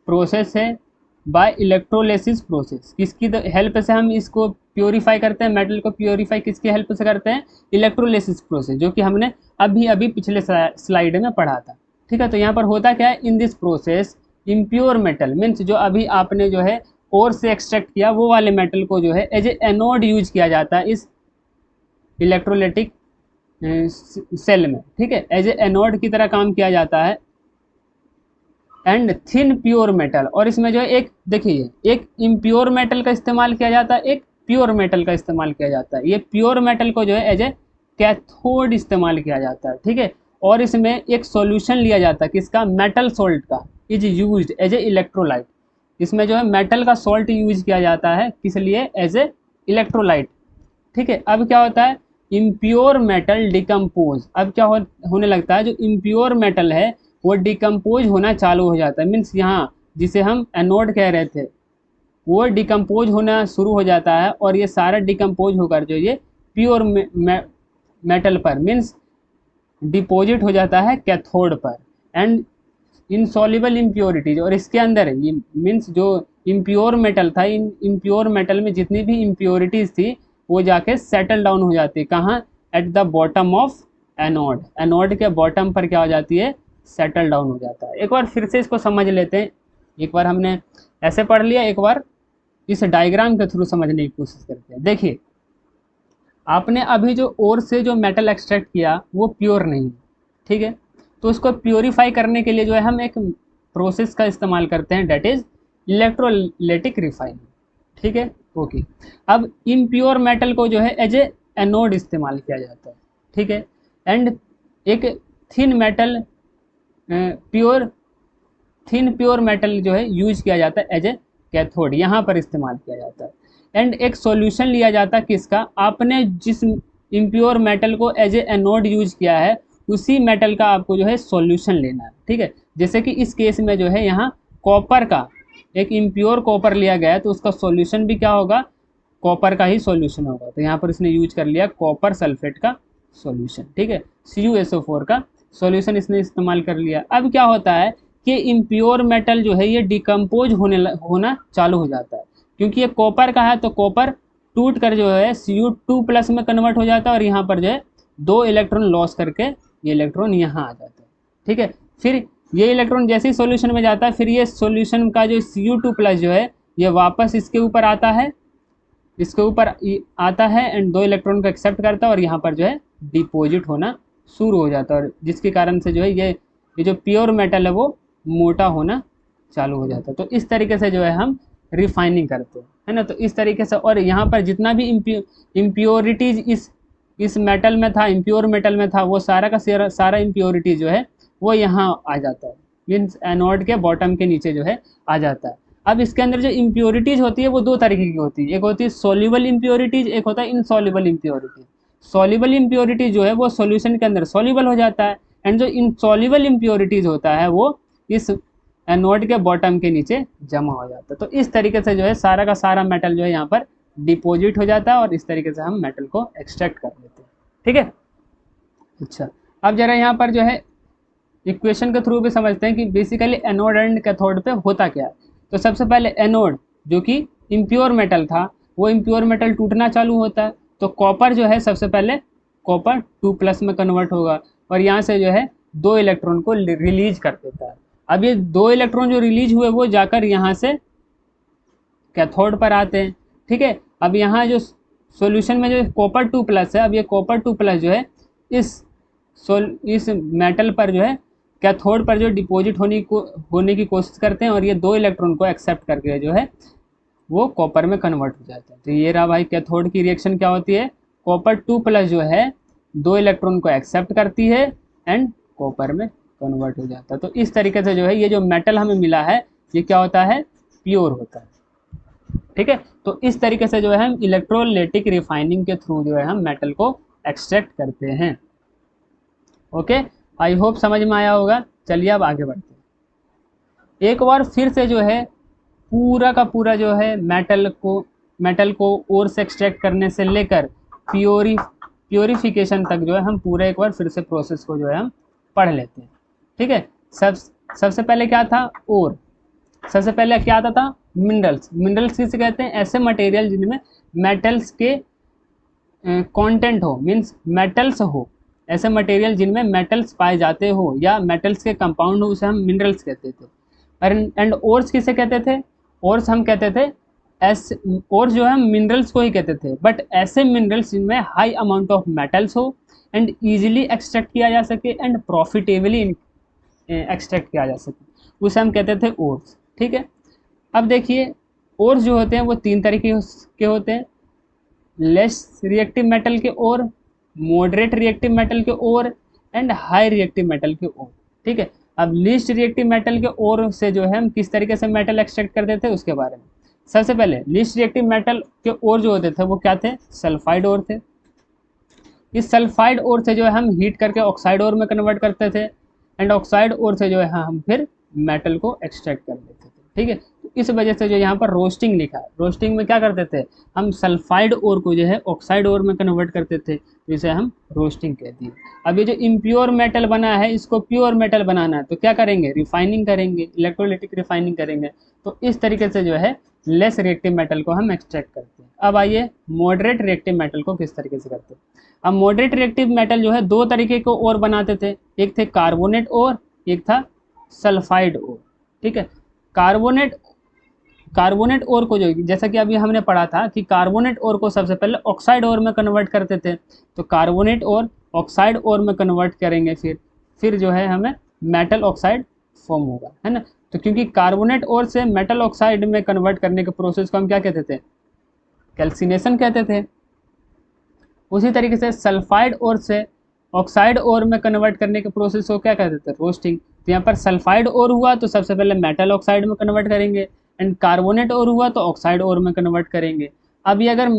प्रोसेस है बाय इलेक्ट्रोलिसिस प्रोसेस। किसकी हेल्प से हम इसको प्योरीफाई करते हैं? मेटल को प्योरीफाई किसकी हेल्प से करते हैं? इलेक्ट्रोलिसिस प्रोसेस, जो कि हमने अभी अभी पिछले स्लाइड में पढ़ा था। ठीक है, तो यहाँ पर होता क्या है, in this process impure metal means जो अभी आपने जो है और से एक्सट्रैक्ट किया वो वाले मेटल को जो है एज ए एनोड यूज किया जाता है इस इलेक्ट्रोलाइटिक सेल में। ठीक है, एज ए एनोड की तरह काम किया जाता है। एंड थिन प्योर मेटल, और इसमें जो है एक देखिए एक इम्प्योर मेटल का इस्तेमाल किया जाता है, एक प्योर मेटल का इस्तेमाल किया जाता है। ये प्योर मेटल को जो है एज ए कैथोड इस्तेमाल किया जाता है। ठीक है, और इसमें एक सॉल्यूशन लिया जाता है किसका? मेटल सॉल्ट का, is used as a electrolyte. इसमें जो है मेटल का सॉल्ट यूज किया जाता है, किस लिए? As a electrolyte. ठीक है, अब क्या होता है, इम्प्योर मेटल डिकम्पोज। अब क्या होने लगता है, जो इम्प्योर मेटल है वो डिकम्पोज होना चालू हो जाता है। मीन्स यहाँ जिसे हम एनोड कह रहे थे वो डिकम्पोज होना शुरू हो जाता है, और ये सारा डिकम्पोज होकर जो ये प्योर मेटल पर मीन्स डिपॉजिट हो जाता है कैथोड पर, एंड इनसॉल्युबल इम्प्योरिटीज, और इसके अंदर ये मीन्स जो इम्प्योर मेटल था, इन इम्प्योर मेटल में जितनी भी इम्प्योरिटीज थी वो जाके सेटल डाउन हो जाती है कहाँ, at the bottom of anode, anode के बॉटम पर क्या हो जाती है, सेटल डाउन हो जाता है। एक बार फिर से इसको समझ लेते हैं, एक बार हमने ऐसे पढ़ लिया, एक बार इस डायग्राम के थ्रू समझने की कोशिश करते हैं। देखिए आपने अभी जो ओर से जो मेटल एक्सट्रैक्ट किया वो प्योर नहीं है, ठीक है, तो उसको प्योरीफाई करने के लिए जो है हम एक प्रोसेस का इस्तेमाल करते हैं, डेट इज इलेक्ट्रोलाइटिक रिफाइनिंग, ठीक है, ओके। अब इम्प्योर मेटल को जो है एज ए एनोड इस्तेमाल किया जाता है, ठीक है, एंड एक थिन मेटल प्योर मेटल जो है यूज किया जाता है एज ए कैथोड, यहाँ पर इस्तेमाल किया जाता है। एंड एक सॉल्यूशन लिया जाता है किसका, आपने जिस इम्प्योर मेटल को एज ए एनोड यूज किया है उसी मेटल का आपको जो है सॉल्यूशन लेना है, ठीक है। जैसे कि इस केस में जो है यहाँ कॉपर का एक इम्प्योर कॉपर लिया गया है, तो उसका सॉल्यूशन भी क्या होगा, कॉपर का ही सॉल्यूशन होगा। तो यहाँ पर इसने यूज कर लिया कॉपर सल्फेट का सॉल्यूशन, ठीक है, CuSO4 का सॉल्यूशन इसने इस्तेमाल कर लिया। अब क्या होता है कि इम्प्योर मेटल जो है ये डिकम्पोज होना चालू हो जाता है, क्योंकि ये कॉपर का है, तो कॉपर टूट कर जो है Cu2+ में कन्वर्ट हो जाता है, और यहाँ पर जो है 2 इलेक्ट्रॉन लॉस करके ये इलेक्ट्रॉन यहाँ आ जाता है, ठीक है। फिर ये इलेक्ट्रॉन जैसे ही सॉल्यूशन में जाता है, फिर ये सॉल्यूशन का जो Cu2+ जो है ये वापस इसके ऊपर आता है, इसके ऊपर आता है एंड 2 इलेक्ट्रॉन को एक्सेप्ट करता है, और यहाँ पर जो है डिपॉजिट होना शुरू हो जाता है, और जिसके कारण से जो है ये जो प्योर मेटल है वो मोटा होना चालू हो जाता है। तो इस तरीके से जो है हम रिफाइनिंग करते हैं, है ना। तो इस तरीके से, और यहाँ पर जितना भी इम्प्योरिटीज इस मेटल में था, इम्प्योर मेटल में था, वो सारा का सारा इम्प्योरिटी जो है वो यहाँ आ जाता है, मीन्स एनोड के बॉटम के नीचे जो है आ जाता है। अब इसके अंदर जो इम्प्योरिटीज होती है वो 2 तरीके की होती है, एक होती है सॉल्युबल इम्प्योरिटीज, एक होता है इनसॉल्युबल इम्प्योरिटीज। सॉल्युबल इम्प्योरिटी जो है वो सॉल्यूशन के अंदर सॉल्युबल हो जाता है, एंड जो इनसॉल्युबल इम्प्योरिटीज होता है वो इस एनोड के बॉटम के नीचे जमा हो जाता है। तो इस तरीके से जो है सारा का सारा मेटल जो है यहाँ पर डिपॉजिट हो जाता है, और इस तरीके से हम मेटल को एक्सट्रैक्ट कर लेते हैं, ठीक है। अच्छा, अब जरा यहाँ पर जो है इक्वेशन के थ्रू भी समझते हैं कि बेसिकली एनोड एंड कैथोड पे होता क्या है। तो सबसे पहले एनोड जो कि इम्प्योर मेटल था, वो इम्प्योर मेटल टूटना चालू होता है, तो कॉपर जो है सबसे पहले कॉपर 2+ में कन्वर्ट होगा, और यहाँ से जो है 2 इलेक्ट्रॉन को रिलीज कर देता है। अब ये 2 इलेक्ट्रॉन जो रिलीज हुए वो जाकर यहाँ से कैथोड पर आते हैं, ठीक है। अब यहाँ जो सॉल्यूशन में जो कॉपर 2+ है, अब ये कॉपर 2+ जो है इस मेटल पर जो है कैथोड पर जो डिपॉजिट होने की कोशिश करते हैं, और ये 2 इलेक्ट्रॉन को एक्सेप्ट करके जो है वो कॉपर में कन्वर्ट हो जाता है। तो ये रहा भाई कैथोड की रिएक्शन क्या होती है, कॉपर 2+ जो है 2 इलेक्ट्रॉन को एक्सेप्ट करती है एंड कॉपर में कन्वर्ट हो जाता है। तो इस तरीके से जो है ये जो मेटल हमें मिला है ये क्या होता है, प्योर होता है, ठीक है। तो इस तरीके से जो है हम इलेक्ट्रोलाइटिक रिफाइनिंग के थ्रू जो है हम मेटल को एक्सट्रैक्ट करते हैं। ओके, आई होप समझ में आया होगा। चलिए अब आगे बढ़ते हैं। एक बार फिर से जो है पूरा का पूरा जो है मेटल को ओर से एक्सट्रैक्ट करने से लेकर प्योरीफिकेशन तक जो है हम पूरा एक बार फिर से प्रोसेस को जो है हम पढ़ लेते हैं, ठीक है। सबसे पहले क्या था, ओर। सबसे पहले क्या आता था, मिनरल्स। मिनरल्स किसे कहते हैं, ऐसे मटेरियल जिनमें मेटल्स के कंटेंट हो, मीन्स मेटल्स हो, ऐसे मटेरियल जिनमें मेटल्स पाए जाते हो या मेटल्स के कंपाउंड हो, उसे हम मिनरल्स कहते थे। एंड ओर्स किसे कहते थे, ओर्स हम कहते थे ओर्स जो है हम मिनरल्स को ही कहते थे, बट ऐसे मिनरल्स जिनमें हाई अमाउंट ऑफ मेटल्स हो एंड ईजिली एक्सट्रैक्ट किया जा सके एंड प्रॉफिटेबली एक्सट्रैक्ट किया जा सके, उसे हम कहते थे ओर्स, ठीक है। अब देखिए ओर्स जो होते हैं वो 3 तरीके के होते हैं, लेस रिएक्टिव मेटल के ओर, मॉडरेट रिएक्टिव मेटल के ओर एंड हाई रिएक्टिव मेटल के ओर, ठीक है। अब लीस्ट रिएक्टिव मेटल के ओर से जो है हम किस तरीके से मेटल एक्सट्रैक्ट करते थे उसके बारे में। सबसे पहले लीस्ट रिएक्टिव मेटल के ओर जो होते थे वो क्या थे, सल्फाइड ओर थे। इस सल्फाइड ओर से जो है हम हीट करके ऑक्साइड ओर में कन्वर्ट करते थे, एंड ऑक्साइड ओर से जो है हम फिर मेटल को एक्सट्रैक्ट कर लेते थे, ठीक है। तो इस वजह से जो यहाँ पर रोस्टिंग लिखा है, रोस्टिंग में क्या करते थे हम सल्फाइड ओर को जो है ऑक्साइड ओर में कन्वर्ट करते थे, तो इसे हम रोस्टिंग कहते हैं। अब ये जो इम्प्योर मेटल बना है इसको प्योर मेटल बनाना है तो क्या करेंगे, रिफाइनिं करेंगे, इलेक्ट्रोलिटिक रिफाइनिंग करेंगे। तो इस तरीके से जो है लेस रिएक्टिव मेटल को हम एक्सट्रैक्ट करते हैं। अब आइए मॉडरेट रिएक्टिव मेटल को किस तरीके से करते हैं। अब मॉडरेट रिएक्टिव मेटल जो है दो तरीके को और बनाते थे, एक थे कार्बोनेट और एक था सल्फाइड और। ठीक है, कार्बोनेट ओर को जो, जैसा कि अभी हमने पढ़ा था कि कार्बोनेट ओर को सबसे पहले ऑक्साइड ओर में कन्वर्ट करते थे, तो कार्बोनेट और ऑक्साइड ओर में कन्वर्ट करेंगे, फिर जो है हमें मेटल ऑक्साइड फॉर्म होगा, है ना। तो क्योंकि कार्बोनेट ओर से मेटल ऑक्साइड में कन्वर्ट करने के प्रोसेस को हम क्या कहते थे, कैल्सिनेशन कहते थे। उसी तरीके से सल्फाइड ओर से ऑक्साइड ओर में कन्वर्ट करने के प्रोसेस को क्या कहते थे, रोस्टिंग। तो यहाँ पर सल्फाइड ओर हुआ तो सबसे पहले मेटल ऑक्साइड में कन्वर्ट करेंगे, एंड कार्बोनेट ओर हुआ तो ऑक्साइड ओर में कन्वर्ट करेंगे। अब ये अगर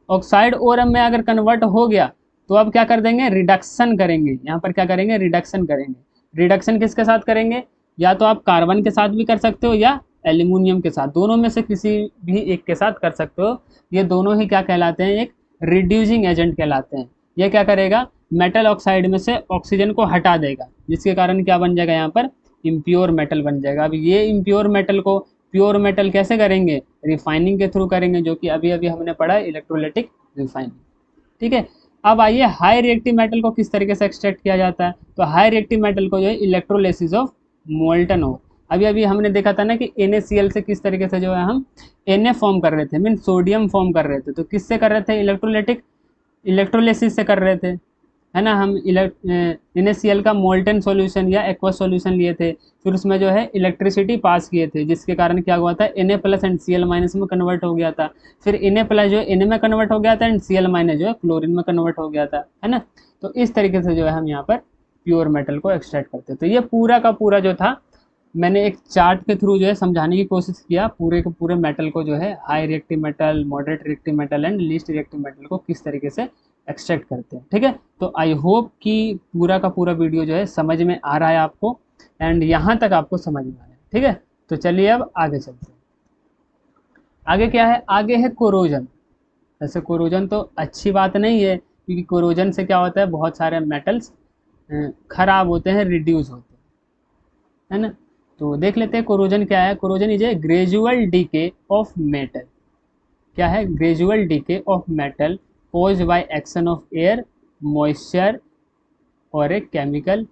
ऑक्साइड ओर में अगर कन्वर्ट हो गया तो अब क्या कर देंगे, रिडक्शन करेंगे। यहाँ पर क्या करेंगे, रिडक्शन करेंगे। रिडक्शन किसके साथ करेंगे, या तो आप कार्बन के साथ भी कर सकते हो या एल्यूमिनियम के साथ, दोनों में से किसी भी एक के साथ कर सकते हो। ये दोनों ही क्या कहलाते हैं, एक रिड्यूसिंग एजेंट कहलाते हैं। ये क्या करेगा, मेटल ऑक्साइड में से ऑक्सीजन को हटा देगा, जिसके कारण क्या बन जाएगा, यहाँ पर इम्प्योर मेटल बन जाएगा। अब ये इम्प्योर मेटल को प्योर मेटल कैसे करेंगे, रिफाइनिंग के थ्रू करेंगे, जो कि अभी अभी हमने पढ़ा इलेक्ट्रोलिटिक रिफाइनिंग। ठीक है, अब आइए हाई रिएक्टिव मेटल को किस तरीके से एक्सट्रैक्ट किया जाता है। तो हाई रिएक्टिव मेटल को जो है इलेक्ट्रोलिसिस ऑफ मोल्टन ओर, अभी अभी हमने देखा था ना कि NaCl से किस तरीके से जो है हम Na फॉर्म कर रहे थे, मीन सोडियम फॉर्म कर रहे थे। तो किससे कर रहे थे, इलेक्ट्रोलिसिस से कर रहे थे, है ना। हम NaCl का मोल्टन सॉल्यूशन या एक्वस सॉल्यूशन लिए थे, फिर उसमें जो है इलेक्ट्रिसिटी पास किए थे, जिसके कारण क्या हुआ था, Na plus and Cl minus में कन्वर्ट हो गया था। फिर Na प्लस जो है Na में कन्वर्ट हो गया था एंड Cl माइनस जो है क्लोरीन में कन्वर्ट हो गया था, है ना। तो इस तरीके से जो है हम यहाँ पर प्योर मेटल को एक्सट्रैक्ट करते। तो ये पूरा का पूरा जो था मैंने एक चार्ट के थ्रू जो है समझाने की कोशिश किया, पूरे के पूरे मेटल को जो है high reactive metal, moderate reactive metal and least reactive metal को किस तरीके से एक्सट्रैक्ट करते हैं। ठीक है, तो आई होप कि पूरा का पूरा वीडियो जो है समझ में आ रहा है आपको, एंड यहाँ तक आपको समझ में आया। ठीक है, तो चलिए अब आगे चलते हैं। आगे क्या है, आगे है कोरोजन। वैसे कोरोजन तो अच्छी बात नहीं है, क्योंकि कोरोजन से क्या होता है, बहुत सारे मेटल्स खराब होते हैं, रिड्यूस होते हैं, है ना। तो देख लेते हैं कोरोजन क्या है। Corrosion is a gradual decay of metal. क्या है, gradual decay of metal caused by action of air, moisture और a chemical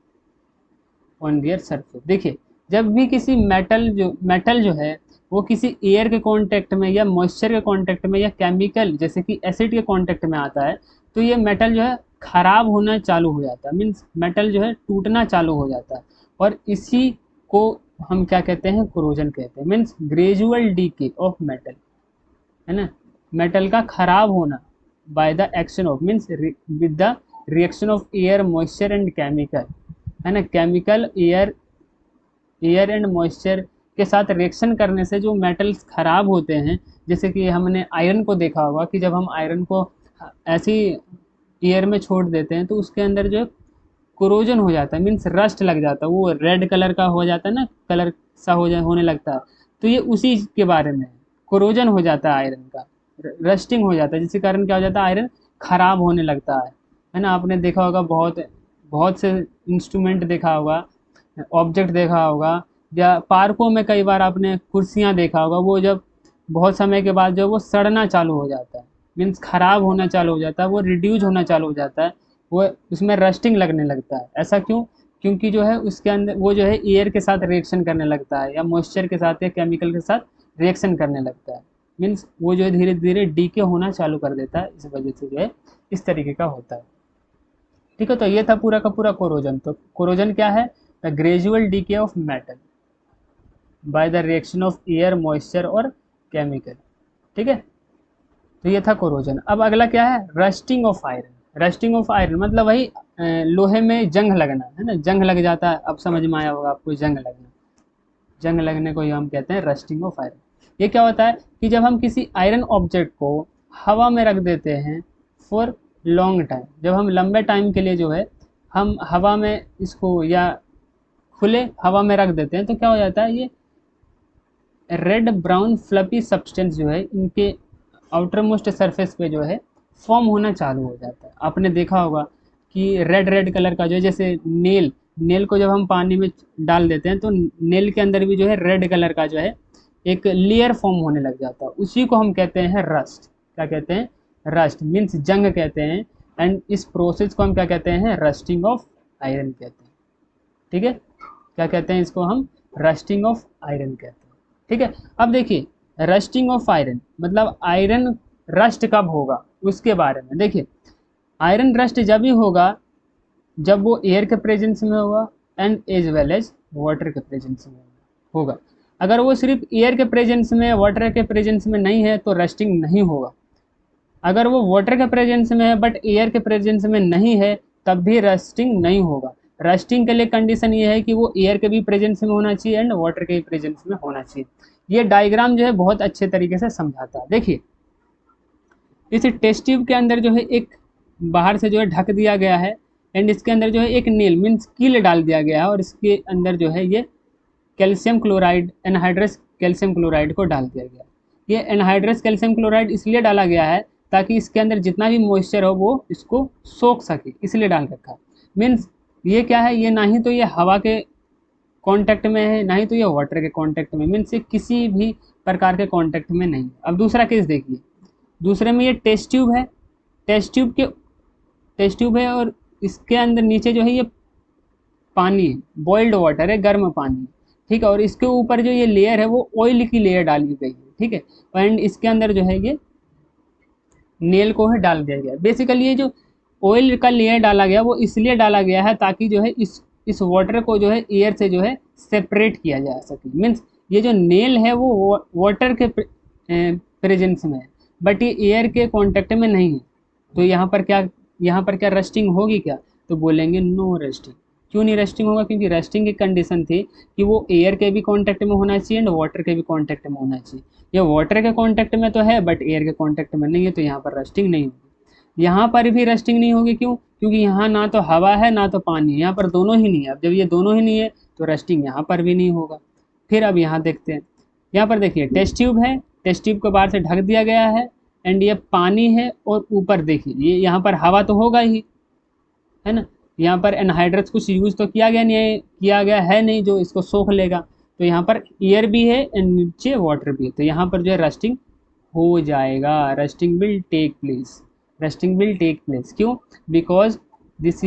on their surface. देखिए, जब भी किसी मेटल जो है वो किसी एयर के कांटेक्ट में या मॉइस्चर के कांटेक्ट में या केमिकल जैसे कि एसिड के कांटेक्ट में आता है, तो ये मेटल जो है खराब होना चालू हो जाता है, मीन्स मेटल जो है टूटना चालू हो जाता है। और इसी को हम क्या कहते हैं, कोरोजन कहते हैं, means gradual decay of metal, है ना। मेटल का खराब होना by the action of, means with the reaction of air, moisture and chemical, है ना। केमिकल, एयर एंड मॉइस्चर के साथ रिएक्शन करने से जो मेटल्स खराब होते हैं, जैसे कि हमने आयरन को देखा होगा कि जब हम आयरन को ऐसी एयर में छोड़ देते हैं तो उसके अंदर जो है कोरोजन हो जाता है, मीन्स रस्ट लग जाता है, वो रेड कलर का हो जाता है ना, कलर सा होने लगता है। तो ये उसी के बारे में है, कोरोजन हो जाता है आयरन का, रस्टिंग हो जाता है, जिसके कारण क्या हो जाता है, आयरन खराब होने लगता है ना। आपने देखा होगा बहुत बहुत से इंस्ट्रूमेंट देखा होगा, ऑब्जेक्ट देखा होगा, या पार्कों में कई बार आपने कुर्सियाँ देखा होगा, वो जब बहुत समय के बाद जो वो सड़ना चालू हो जाता है, मीन्स ख़राब होना चालू हो जाता है, वो रिड्यूज होना चालू हो जाता है, वो उसमें रस्टिंग लगने लगता है। ऐसा क्यों, क्योंकि जो है उसके अंदर वो जो है एयर के साथ रिएक्शन करने लगता है, या मॉइस्चर के साथ या केमिकल के साथ रिएक्शन करने लगता है, मीन्स वो जो है धीरे धीरे डीके होना चालू कर देता है, इस वजह से जो है इस तरीके का होता है। ठीक है, तो ये था पूरा का पूरा कोरोजन। तो कोरोजन क्या है, the gradual decay of metal by the reaction of air, moisture और केमिकल। ठीक है, तो ये था कोरोजन। अब अगला क्या है, rusting of iron. Rusting of iron मतलब वही लोहे में जंग लगना, है ना, जंग लग जाता है। अब समझ में आया होगा आपको, जंग लगना, जंग लगने को ही हम कहते हैं रस्टिंग ऑफ आयरन। ये क्या होता है कि जब हम किसी आयरन ऑब्जेक्ट को हवा में रख देते हैं फॉर लॉन्ग टाइम, जब हम लंबे टाइम के लिए जो है हम हवा में इसको या खुले हवा में रख देते हैं, तो क्या हो जाता है, ये रेड ब्राउन फ्लफी सब्सटेंस जो है इनके आउटर मोस्ट सरफेस पे जो है फॉर्म होना चालू हो जाता है। आपने देखा होगा कि रेड रेड कलर का जो है, जैसे नेल, नेल को जब हम पानी में डाल देते हैं तो नेल के अंदर भी जो है रेड कलर का जो है एक लेयर फॉर्म होने लग जाता है, उसी को हम कहते हैं रस्ट। क्या कहते हैं? रस्ट मीन्स जंग कहते हैं। एंड इस प्रोसेस को हम क्या कहते हैं? रस्टिंग ऑफ आयरन कहते हैं। ठीक है, क्या कहते हैं इसको हम? रस्टिंग ऑफ आयरन कहते हैं। ठीक है, अब देखिए रस्टिंग ऑफ आयरन मतलब आयरन रस्ट कब होगा उसके बारे में देखिए। आयरन रस्ट जब ही होगा जब वो एयर के प्रेजेंस में होगा and as well as water के प्रेजेंस में होगा। अगर वो सिर्फ एयर के प्रेजेंस में, वाटर के प्रेजेंस में नहीं है तो रस्टिंग नहीं होगा। अगर वो वाटर के प्रेजेंस में है बट एयर के प्रेजेंस में नहीं है तब भी रस्टिंग नहीं होगा। रस्टिंग के लिए कंडीशन ये है कि वो एयर के भी प्रेजेंस में होना चाहिए एंड वाटर के भी प्रेजेंस में होना चाहिए। ये डायग्राम जो है बहुत अच्छे तरीके से समझाता है। देखिए इस टेस्ट ट्यूब के अंदर जो है एक बाहर से जो है ढक दिया गया है एंड इसके अंदर जो है एक नील मीन्स कील डाल दिया गया है और इसके अंदर जो है ये calcium chloride, anhydrous calcium chloride को डाल दिया गया। ये एनहाइड्रस कैल्शियम क्लोराइड इसलिए डाला गया है ताकि इसके अंदर जितना भी मॉइस्चर हो वो इसको सोख सके, इसलिए डाल रखा है। मीन्स ये क्या है, ये ना ही तो ये हवा के कांटेक्ट में है ना ही तो ये वाटर के कांटेक्ट में, मीन्स ये किसी भी प्रकार के कांटेक्ट में नहीं है। अब दूसरा केस देखिए, दूसरे में ये टेस्ट ट्यूब है, टेस्ट ट्यूब है और इसके अंदर नीचे जो है ये पानी है, बॉइल्ड वाटर है, गर्म पानी है। ठीक है, और इसके ऊपर जो ये लेयर है वो ऑयल की लेयर डाली गई है। ठीक है, एंड इसके अंदर जो है ये नेल को है डाल दिया गया। बेसिकली ये जो ऑयल का लेयर डाला गया वो इसलिए डाला गया है ताकि जो है इस वाटर को जो है एयर से जो है सेपरेट किया जा सके। मीन्स ये जो नेल है वो वाटर के प्रेजेंस में है बट ये एयर के कांटेक्ट में नहीं है। तो यहाँ पर क्या रस्टिंग होगी क्या? तो बोलेंगे नो रस्टिंग। क्यों नहीं रस्टिंग होगा? क्योंकि रस्टिंग की कंडीशन थी कि वो एयर के भी कांटेक्ट में होना चाहिए एंड वाटर के भी कांटेक्ट में होना चाहिए। ये वाटर के कांटेक्ट में तो है बट एयर के कांटेक्ट में नहीं है, तो यहाँ पर रस्टिंग नहीं होगी। यहाँ पर भी रस्टिंग नहीं होगी। क्यों? क्योंकि यहाँ ना तो हवा है ना तो पानी है, यहाँ पर दोनों ही नहीं है। अब जब ये दोनों ही नहीं है तो रस्टिंग यहाँ पर भी नहीं होगा। फिर अब यहाँ देखते हैं, यहाँ पर देखिए टेस्ट ट्यूब है, टेस्ट ट्यूब को बाहर से ढक दिया गया है एंड ये पानी है और ऊपर देखिए ये यहाँ पर हवा तो होगा ही, है ना। यहाँ पर एनहाइड्रस कुछ यूज़ तो किया गया है नहीं जो इसको सोख लेगा। तो यहाँ पर एयर भी है एंड नीचे वाटर भी है, तो यहाँ पर जो है रस्टिंग हो जाएगा। Rusting will take place, rusting will take place. क्यों? Because this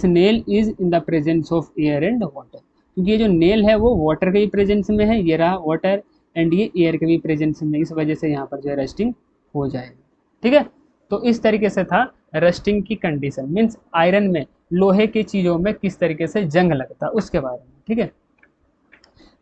nail is in the presence of air and water. क्योंकि ये जो नेल है वो वाटर के भी प्रेजेंस में है, ये रहा वाटर, एंड ये एयर के भी प्रेजेंस में, इस वजह से यहाँ पर जो है रस्टिंग हो जाएगा। ठीक है, तो इस तरीके से था रस्टिंग की कंडीशन। मीन्स आयरन में, लोहे की चीज़ों में किस तरीके से जंग लगता है उसके बारे में। ठीक है,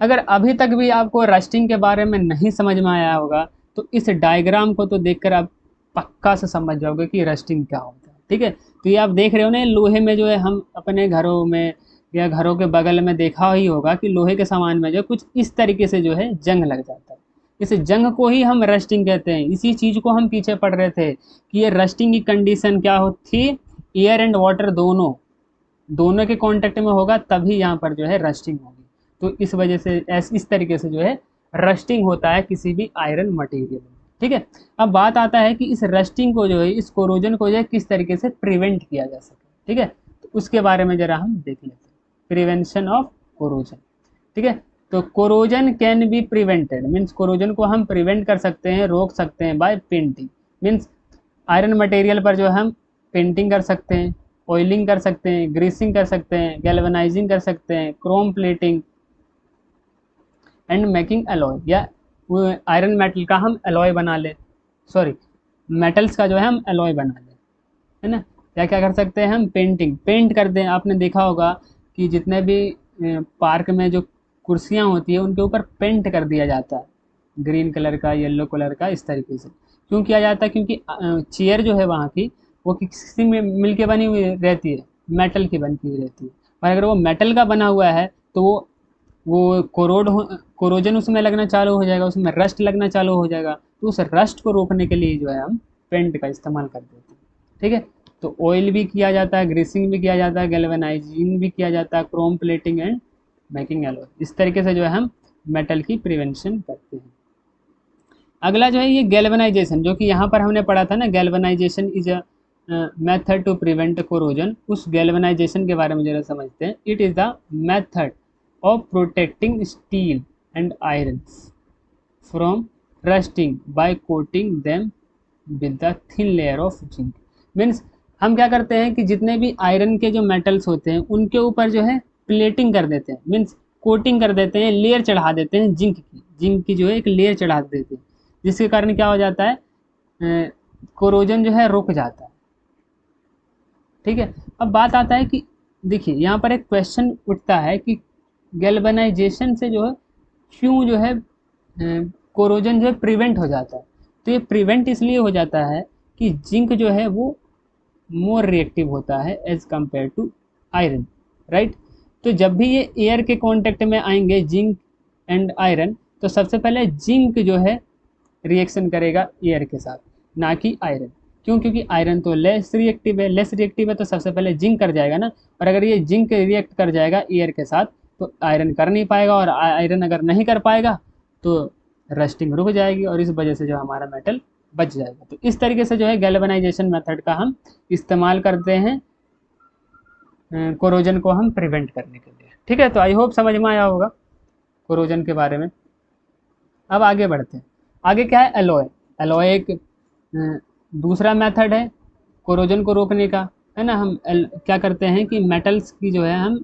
अगर अभी तक भी आपको रस्टिंग के बारे में नहीं समझ में आया होगा तो इस डायग्राम को तो देखकर आप पक्का से समझ जाओगे कि रस्टिंग क्या होता है। ठीक है, तो ये आप देख रहे हो ना, लोहे में जो है हम अपने घरों में या घरों के बगल में देखा ही होगा कि लोहे के सामान में जो कुछ इस तरीके से जो है जंग लग जाता है। इस जंग को ही हम रस्टिंग कहते हैं। इसी चीज़ को हम पीछे पढ़ रहे थे कि ये रस्टिंग की कंडीशन क्या होती, एयर एंड वाटर दोनों के कांटेक्ट में होगा तभी यहाँ पर जो है रस्टिंग होगी। तो इस वजह से इस तरीके से जो है रस्टिंग होता है किसी भी आयरन मटेरियल में। ठीक है, अब बात आता है कि इस रस्टिंग को जो है, इस कोरोजन को जो है किस तरीके से प्रिवेंट किया जा सके। ठीक है, तो उसके बारे में जरा हम देख लेते हैं, प्रिवेंशन ऑफ कोरोजन। ठीक है, तो corrosion can be prevented, means corrosion को हम प्रिवेंट कर सकते हैं, रोक सकते हैं by painting. Means iron material पर जो है हम पेंटिंग कर सकते हैं, ऑयलिंग कर सकते हैं, ग्रीसिंग कर सकते हैं, गैल्वेनाइजिंग कर सकते हैं, Chrome plating and making alloy, या आयरन मेटल का हम एलॉय बना ले, सॉरी मेटल्स का जो है हम एलॉय बना ले, है ना। या क्या कर सकते हैं हम, पेंट कर दें। आपने देखा होगा कि जितने भी पार्क में जो कुर्सियाँ होती है उनके ऊपर पेंट कर दिया जाता है, ग्रीन कलर का, येलो कलर का, इस तरीके से। क्यों किया जाता है? क्योंकि चेयर जो है वहाँ की वो किसी में मिल के बनी हुई रहती है, मेटल की बनी हुई रहती है, और अगर वो मेटल का बना हुआ है तो वो कोरोजन उसमें लगना चालू हो जाएगा, उसमें रस्ट लगना चालू हो जाएगा। तो उस रस्ट को रोकने के लिए जो है हम पेंट का इस्तेमाल कर देते हैं। ठीक है, तो ऑयल भी किया जाता है, ग्रीसिंग भी किया जाता है, गैल्वेनाइजिंग भी किया जाता है, Chrome plating and making alloy, इस तरीके से जो है हम मेटल की प्रिवेंशन करते हैं। अगला जो है ये गैल्वेनाइजेशन, जो कि यहाँ पर हमने पढ़ा था ना, galvanisation is a method to prevent corrosion. उस गैल्वेनाइजेशन के बारे में जरा समझते हैं। It is the method of protecting steel and irons from rusting by coating them with the thin layer of zinc. Means हम क्या करते हैं कि जितने भी आयरन के जो मेटल्स होते हैं उनके ऊपर जो है प्लेटिंग कर देते हैं, मीन्स कोटिंग कर देते हैं, लेयर चढ़ा देते हैं जिंक की जो है एक लेयर चढ़ा देते हैं, जिसके कारण क्या हो जाता है, कोरोजन जो है रुक जाता है। ठीक है, अब बात आता है कि देखिए यहाँ पर एक क्वेश्चन उठता है कि गैल्वेनाइजेशन से जो है क्यों जो है कोरोजन जो है प्रिवेंट हो जाता है। तो ये प्रिवेंट इसलिए हो जाता है कि जिंक जो है वो मोर रिएक्टिव होता है as compare to iron, right. तो जब भी ये एयर के कांटेक्ट में आएंगे जिंक एंड आयरन, तो सबसे पहले जिंक जो है रिएक्शन करेगा एयर के साथ, ना कि आयरन। क्यों? क्योंकि आयरन तो लेस रिएक्टिव है, तो सबसे पहले जिंक कर जाएगा ना। और अगर ये जिंक रिएक्ट कर जाएगा एयर के साथ तो आयरन कर नहीं पाएगा, और आयरन अगर नहीं कर पाएगा तो रस्टिंग रुक जाएगी, और इस वजह से जो हमारा मेटल बच जाएगा। तो इस तरीके से जो है गैल्वेनाइजेशन मेथड का हम इस्तेमाल करते हैं कोरोजन को हम प्रिवेंट करने के लिए। ठीक है, तो आई होप समझ में आया होगा कोरोजन के बारे में। अब आगे बढ़ते हैं। आगे क्या है? एलॉय। एलॉय एक दूसरा मेथड है कोरोजन को रोकने का, है ना। हम क्या करते हैं कि मेटल्स की जो है हम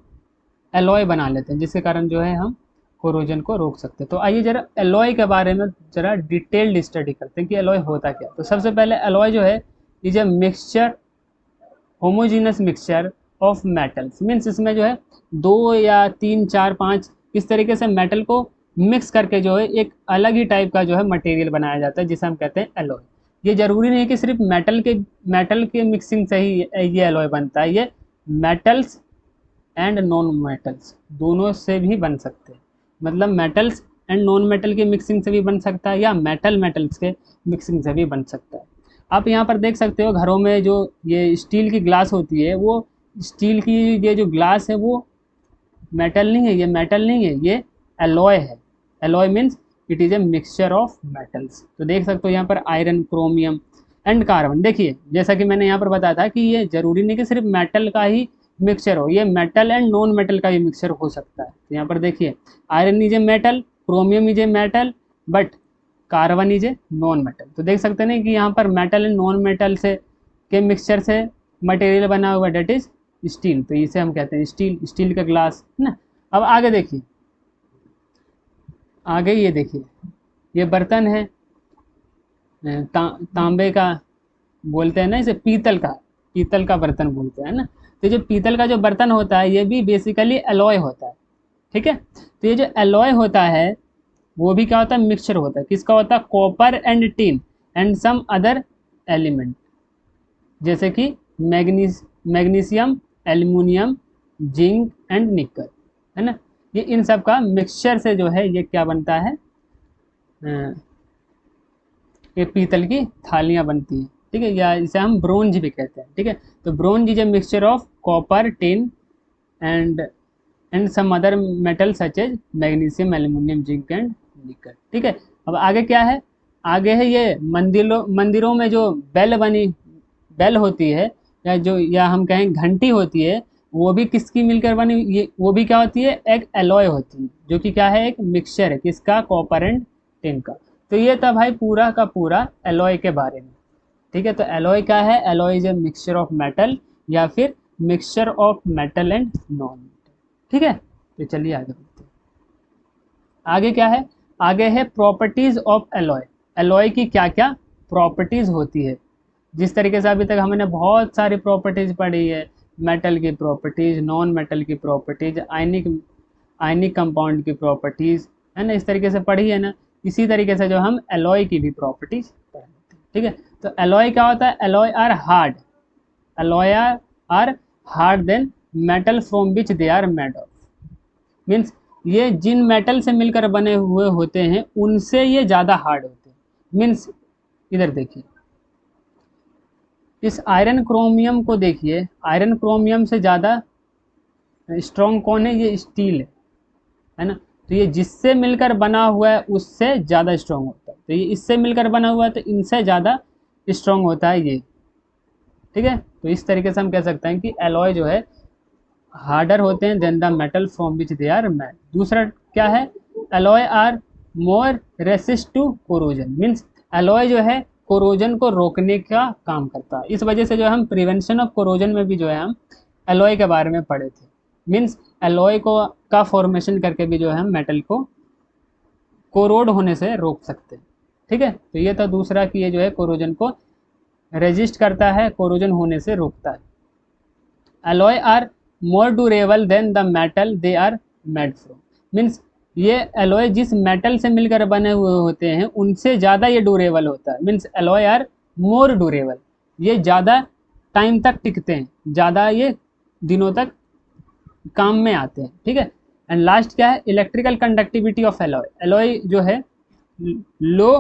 एलॉय बना लेते हैं, जिसके कारण जो है हम कोरोजन को रोक सकते हैं। तो आइए जरा एलॉय के बारे में जरा डिटेल्ड स्टडी करते हैं कि एलॉय होता क्या। तो सबसे पहले एलॉय जो है is a mixture, homogeneous mixture of metals. Means इसमें जो है 2 या 3 4 5 इस तरीके से मेटल को मिक्स करके जो है एक अलग ही टाइप का जो है मटेरियल बनाया जाता है, जिसे हम कहते हैं एलॉय। ये जरूरी नहीं कि सिर्फ मेटल के मिक्सिंग से ही ये एलॉय बनता है, ये मेटल्स एंड नॉन मेटल्स दोनों से भी बन सकते हैं। मतलब मेटल्स एंड नॉन मेटल की मिक्सिंग से भी बन सकता है, या मेटल्स के मिक्सिंग से भी बन सकता है। आप यहाँ पर देख सकते हो घरों में जो ये स्टील की ग्लास होती है, वो स्टील की ये जो ग्लास है वो मेटल नहीं है, ये मेटल नहीं है, ये एलॉय है। Alloy means it is a mixture of metals. तो देख सकते हो यहाँ पर आयरन, क्रोमियम एंड कार्बन। देखिए जैसा कि मैंने यहाँ पर बताया था कि ये जरूरी नहीं कि सिर्फ मेटल का ही मिक्सचर हो, ये मेटल एंड नॉन मेटल का भी मिक्सचर हो सकता है। तो यहाँ पर देखिए iron is a metal, chromium is a metal, but carbon is a non metal. तो देख सकते हैं कि यहाँ पर मेटल एंड नॉन मेटल से के मिक्सचर से मटेरियल बना हुआ, डेट इज स्टील। तो इसे हम कहते हैं स्टील का ग्लास, है ना। अब आगे देखिए, आगे ये देखिए, ये बर्तन है तांबे का बोलते हैं ना, इसे पीतल का बर्तन बोलते हैं ना। तो जो पीतल का जो बर्तन होता है ये भी बेसिकली एलॉय होता है। ठीक है, तो ये जो एलॉय होता है वो भी क्या होता है? मिक्सचर होता है। किसका होता है? Copper and tin and some other element, जैसे कि मैग्नीशियम, एल्यूमिनियम, जिंक एंड निकल, है ना। ये इन सब का मिक्सचर से जो है ये क्या बनता है? ये पीतल की थालियाँ बनती हैं। ठीक है, या इसे हम ब्रोंज भी कहते हैं। ठीक है, तो bronze is a mixture of copper, tin and some other metal such as magnesium, aluminium, zinc and nickel. ठीक है, अब आगे क्या है? आगे है ये मंदिरों में जो बेल होती है, या हम कहें घंटी होती है, वो भी किसकी मिलकर बनी? ये वो भी क्या होती है? एक एलॉय होती है, जो कि क्या है? एक मिक्सचर है। किसका? कॉपर एंड टिन का। तो ये था भाई पूरा का पूरा एलॉय के बारे में। ठीक है, तो एलॉय क्या है? Alloy is a mixture of metal, या फिर mixture of metal and non metal. ठीक है, तो चलिए आगे बढ़ते हैं। आगे क्या है? आगे है प्रॉपर्टीज ऑफ एलॉय। एलॉय की क्या क्या प्रॉपर्टीज होती है। जिस तरीके से अभी तक हमने बहुत सारी प्रॉपर्टीज पढ़ी है, मेटल की प्रॉपर्टीज, नॉन मेटल की प्रॉपर्टीज, आयनिक कंपाउंड की प्रॉपर्टीज, है ना, इस तरीके से पढ़ी है ना। इसी तरीके से जो हम एलॉय की भी प्रॉपर्टीज पढ़ लेते हैं। ठीक है, तो एलॉय क्या होता है? Alloy are hard, alloy are hard than metal from which they are made of. Means ये जिन मेटल से मिलकर बने हुए होते हैं उनसे ये ज़्यादा हार्ड होते हैं। मीन्स इधर देखिए, इस आयरन क्रोमियम को देखिए, आयरन क्रोमियम से ज़्यादा स्ट्रॉन्ग कौन है? ये स्टील है ना। तो ये जिससे मिलकर बना हुआ है उससे ज़्यादा स्ट्रॉन्ग होता है, तो ये इससे मिलकर बना हुआ है तो इनसे ज़्यादा स्ट्रॉन्ग होता है ये। ठीक है, तो इस तरीके से हम कह सकते हैं कि एलॉय जो है हार्डर होते हैं than the metal from which they are made. दूसरा क्या है, alloy are more resist to corrosion, means alloy जो है कोरोजन को रोकने का काम करता है। इस वजह से जो है हम प्रिवेंशन ऑफ कोरोजन में भी जो है हम एलॉय के बारे में पढ़े थे, मीन्स एलॉय को का फॉर्मेशन करके भी जो है हम मेटल को कोरोड होने से रोक सकते हैं। ठीक है, तो ये था दूसरा कि ये जो है कोरोजन को रेजिस्ट करता है, कोरोजन होने से रोकता है। Alloy are more durable than the metal they are made from, means ये एलॉय जिस मेटल से मिलकर बने हुए होते हैं उनसे ज़्यादा ये ड्यूरेबल होता है, means alloy are more durable, ये ज़्यादा टाइम तक टिकते हैं, ज़्यादा ये दिनों तक काम में आते हैं। ठीक है, एंड लास्ट क्या है, electrical conductivity of alloy. Alloy जो है लो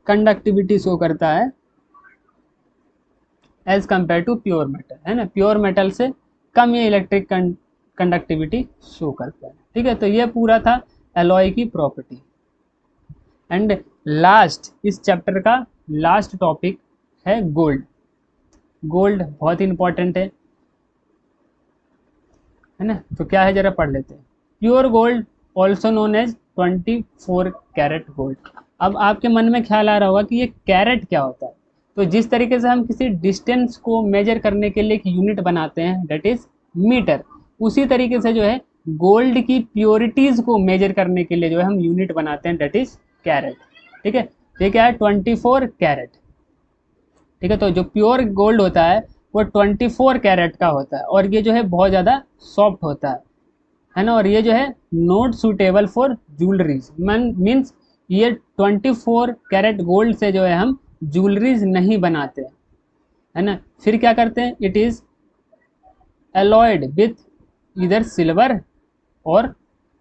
कंडक्टिविटी शो करता है as compare to pure metal, है ना, प्योर मेटल से कम ये इलेक्ट्रिक कंडक्टिविटी शो करता है। ठीक है, तो ये पूरा था एलॉय की प्रॉपर्टी। एंड लास्ट, इस चैप्टर का लास्ट टॉपिक है गोल्ड। गोल्ड बहुत ही इंपॉर्टेंट है ना, तो क्या है जरा पढ़ लेते हैं। Pure gold also known as 24 carat gold. अब आपके मन में ख्याल आ रहा होगा कि ये कैरेट क्या होता है। तो जिस तरीके से हम किसी डिस्टेंस को मेजर करने के लिए एक यूनिट बनाते हैं डेट इज मीटर, उसी तरीके से जो है गोल्ड की प्योरिटीज़ को मेजर करने के लिए जो है हम यूनिट बनाते हैं डेट इज कैरेट। ठीक है, तो क्या है 24 कैरेट। ठीक है, तो जो प्योर गोल्ड होता है वो 24 कैरेट का होता है और ये जो है बहुत ज़्यादा सॉफ्ट होता है ना, और ये जो है not suitable for jewelleries, means ये 24 कैरेट गोल्ड से जो है हम ज्वेलरीज नहीं बनाते, है ना। फिर क्या करते हैं, इट इज़ एलॉयड विथ इधर सिल्वर और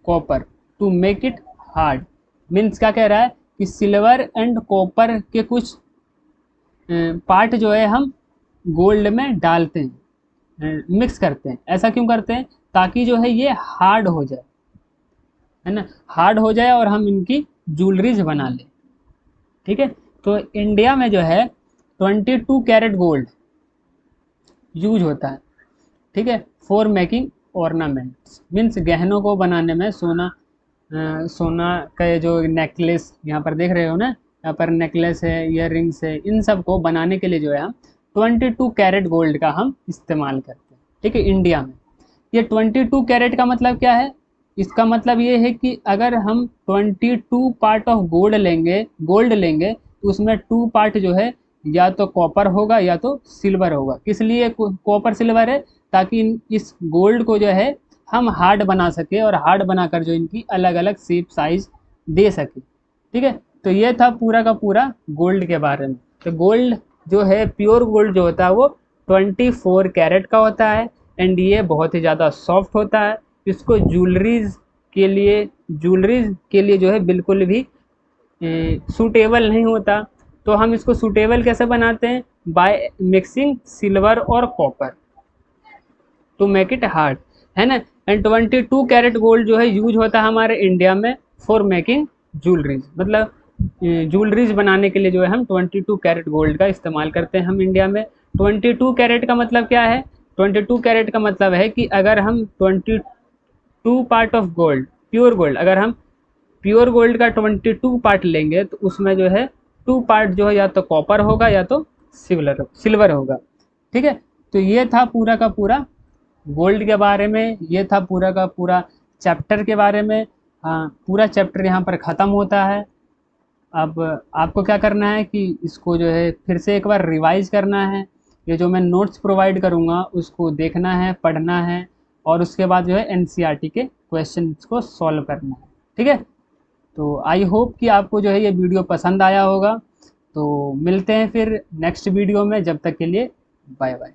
copper two make it hard. Means क्या कह रहा है कि सिल्वर एंड कॉपर के कुछ पार्ट जो है हम गोल्ड में डालते हैं, मिक्स करते हैं। ऐसा क्यों करते हैं, ताकि जो है ये हार्ड हो जाए, है ना, हार्ड हो जाए और हम इनकी ज्वेलरीज बना लें। ठीक है, तो इंडिया में जो है 22 कैरेट गोल्ड यूज होता है। ठीक है, फॉर मेकिंग ऑर्नामेंट्स, मीन्स गहनों को बनाने में सोना का ये जो नेकलेस यहाँ पर देख रहे हो ना, यहाँ पर नेकलेस है, ईयर रिंग्स है, इन सब को बनाने के लिए जो है हम 22 कैरेट गोल्ड का हम इस्तेमाल करते हैं। ठीक है, इंडिया में ये 22 कैरेट का मतलब क्या है, इसका मतलब ये है कि अगर हम 22 पार्ट ऑफ गोल्ड लेंगे तो उसमें 2 पार्ट जो है या तो कॉपर होगा या तो सिल्वर होगा। किस लिए कॉपर सिल्वर है, ताकि इस गोल्ड को जो है हम हार्ड बना सके और हार्ड बनाकर जो इनकी अलग अलग शेप साइज दे सके। ठीक है, तो ये था पूरा का पूरा गोल्ड के बारे में। तो गोल्ड जो है प्योर गोल्ड जो होता है वो 24 कैरेट का होता है एंड ये बहुत ही ज़्यादा सॉफ्ट होता है। इसको ज्वेलरीज के लिए जो है बिल्कुल भी सूटेबल नहीं होता। तो हम इसको सूटेबल कैसे बनाते हैं, बाय मिक्सिंग सिल्वर और copper two make it hard, है ना। एंड 22 कैरेट गोल्ड जो है यूज होता है हमारे इंडिया में फॉर मेकिंग ज्वेलरीज, मतलब ज्वेलरीज बनाने के लिए जो है हम 22 कैरेट गोल्ड का इस्तेमाल करते हैं हम इंडिया में। 22 कैरेट का मतलब क्या है, 22 कैरेट का मतलब है कि अगर हम 22 part of gold, pure gold, अगर हम प्योर गोल्ड का 22 पार्ट लेंगे तो उसमें जो है 2 पार्ट जो है या तो कॉपर होगा या तो सिल्वर होगा। ठीक है, तो ये था पूरा का पूरा गोल्ड के बारे में, ये था पूरा का पूरा चैप्टर के बारे में। हाँ, पूरा चैप्टर यहाँ पर ख़त्म होता है। अब आपको क्या करना है कि इसको जो है फिर से एक बार रिवाइज करना है। ये जो मैं नोट्स प्रोवाइड करूँगा उसको देखना है, पढ़ना है और उसके बाद जो है एनसीईआरटी के क्वेश्चंस को सॉल्व करना है। ठीक है, तो आई होप कि आपको जो है ये वीडियो पसंद आया होगा। तो मिलते हैं फिर नेक्स्ट वीडियो में, जब तक के लिए बाय बाय।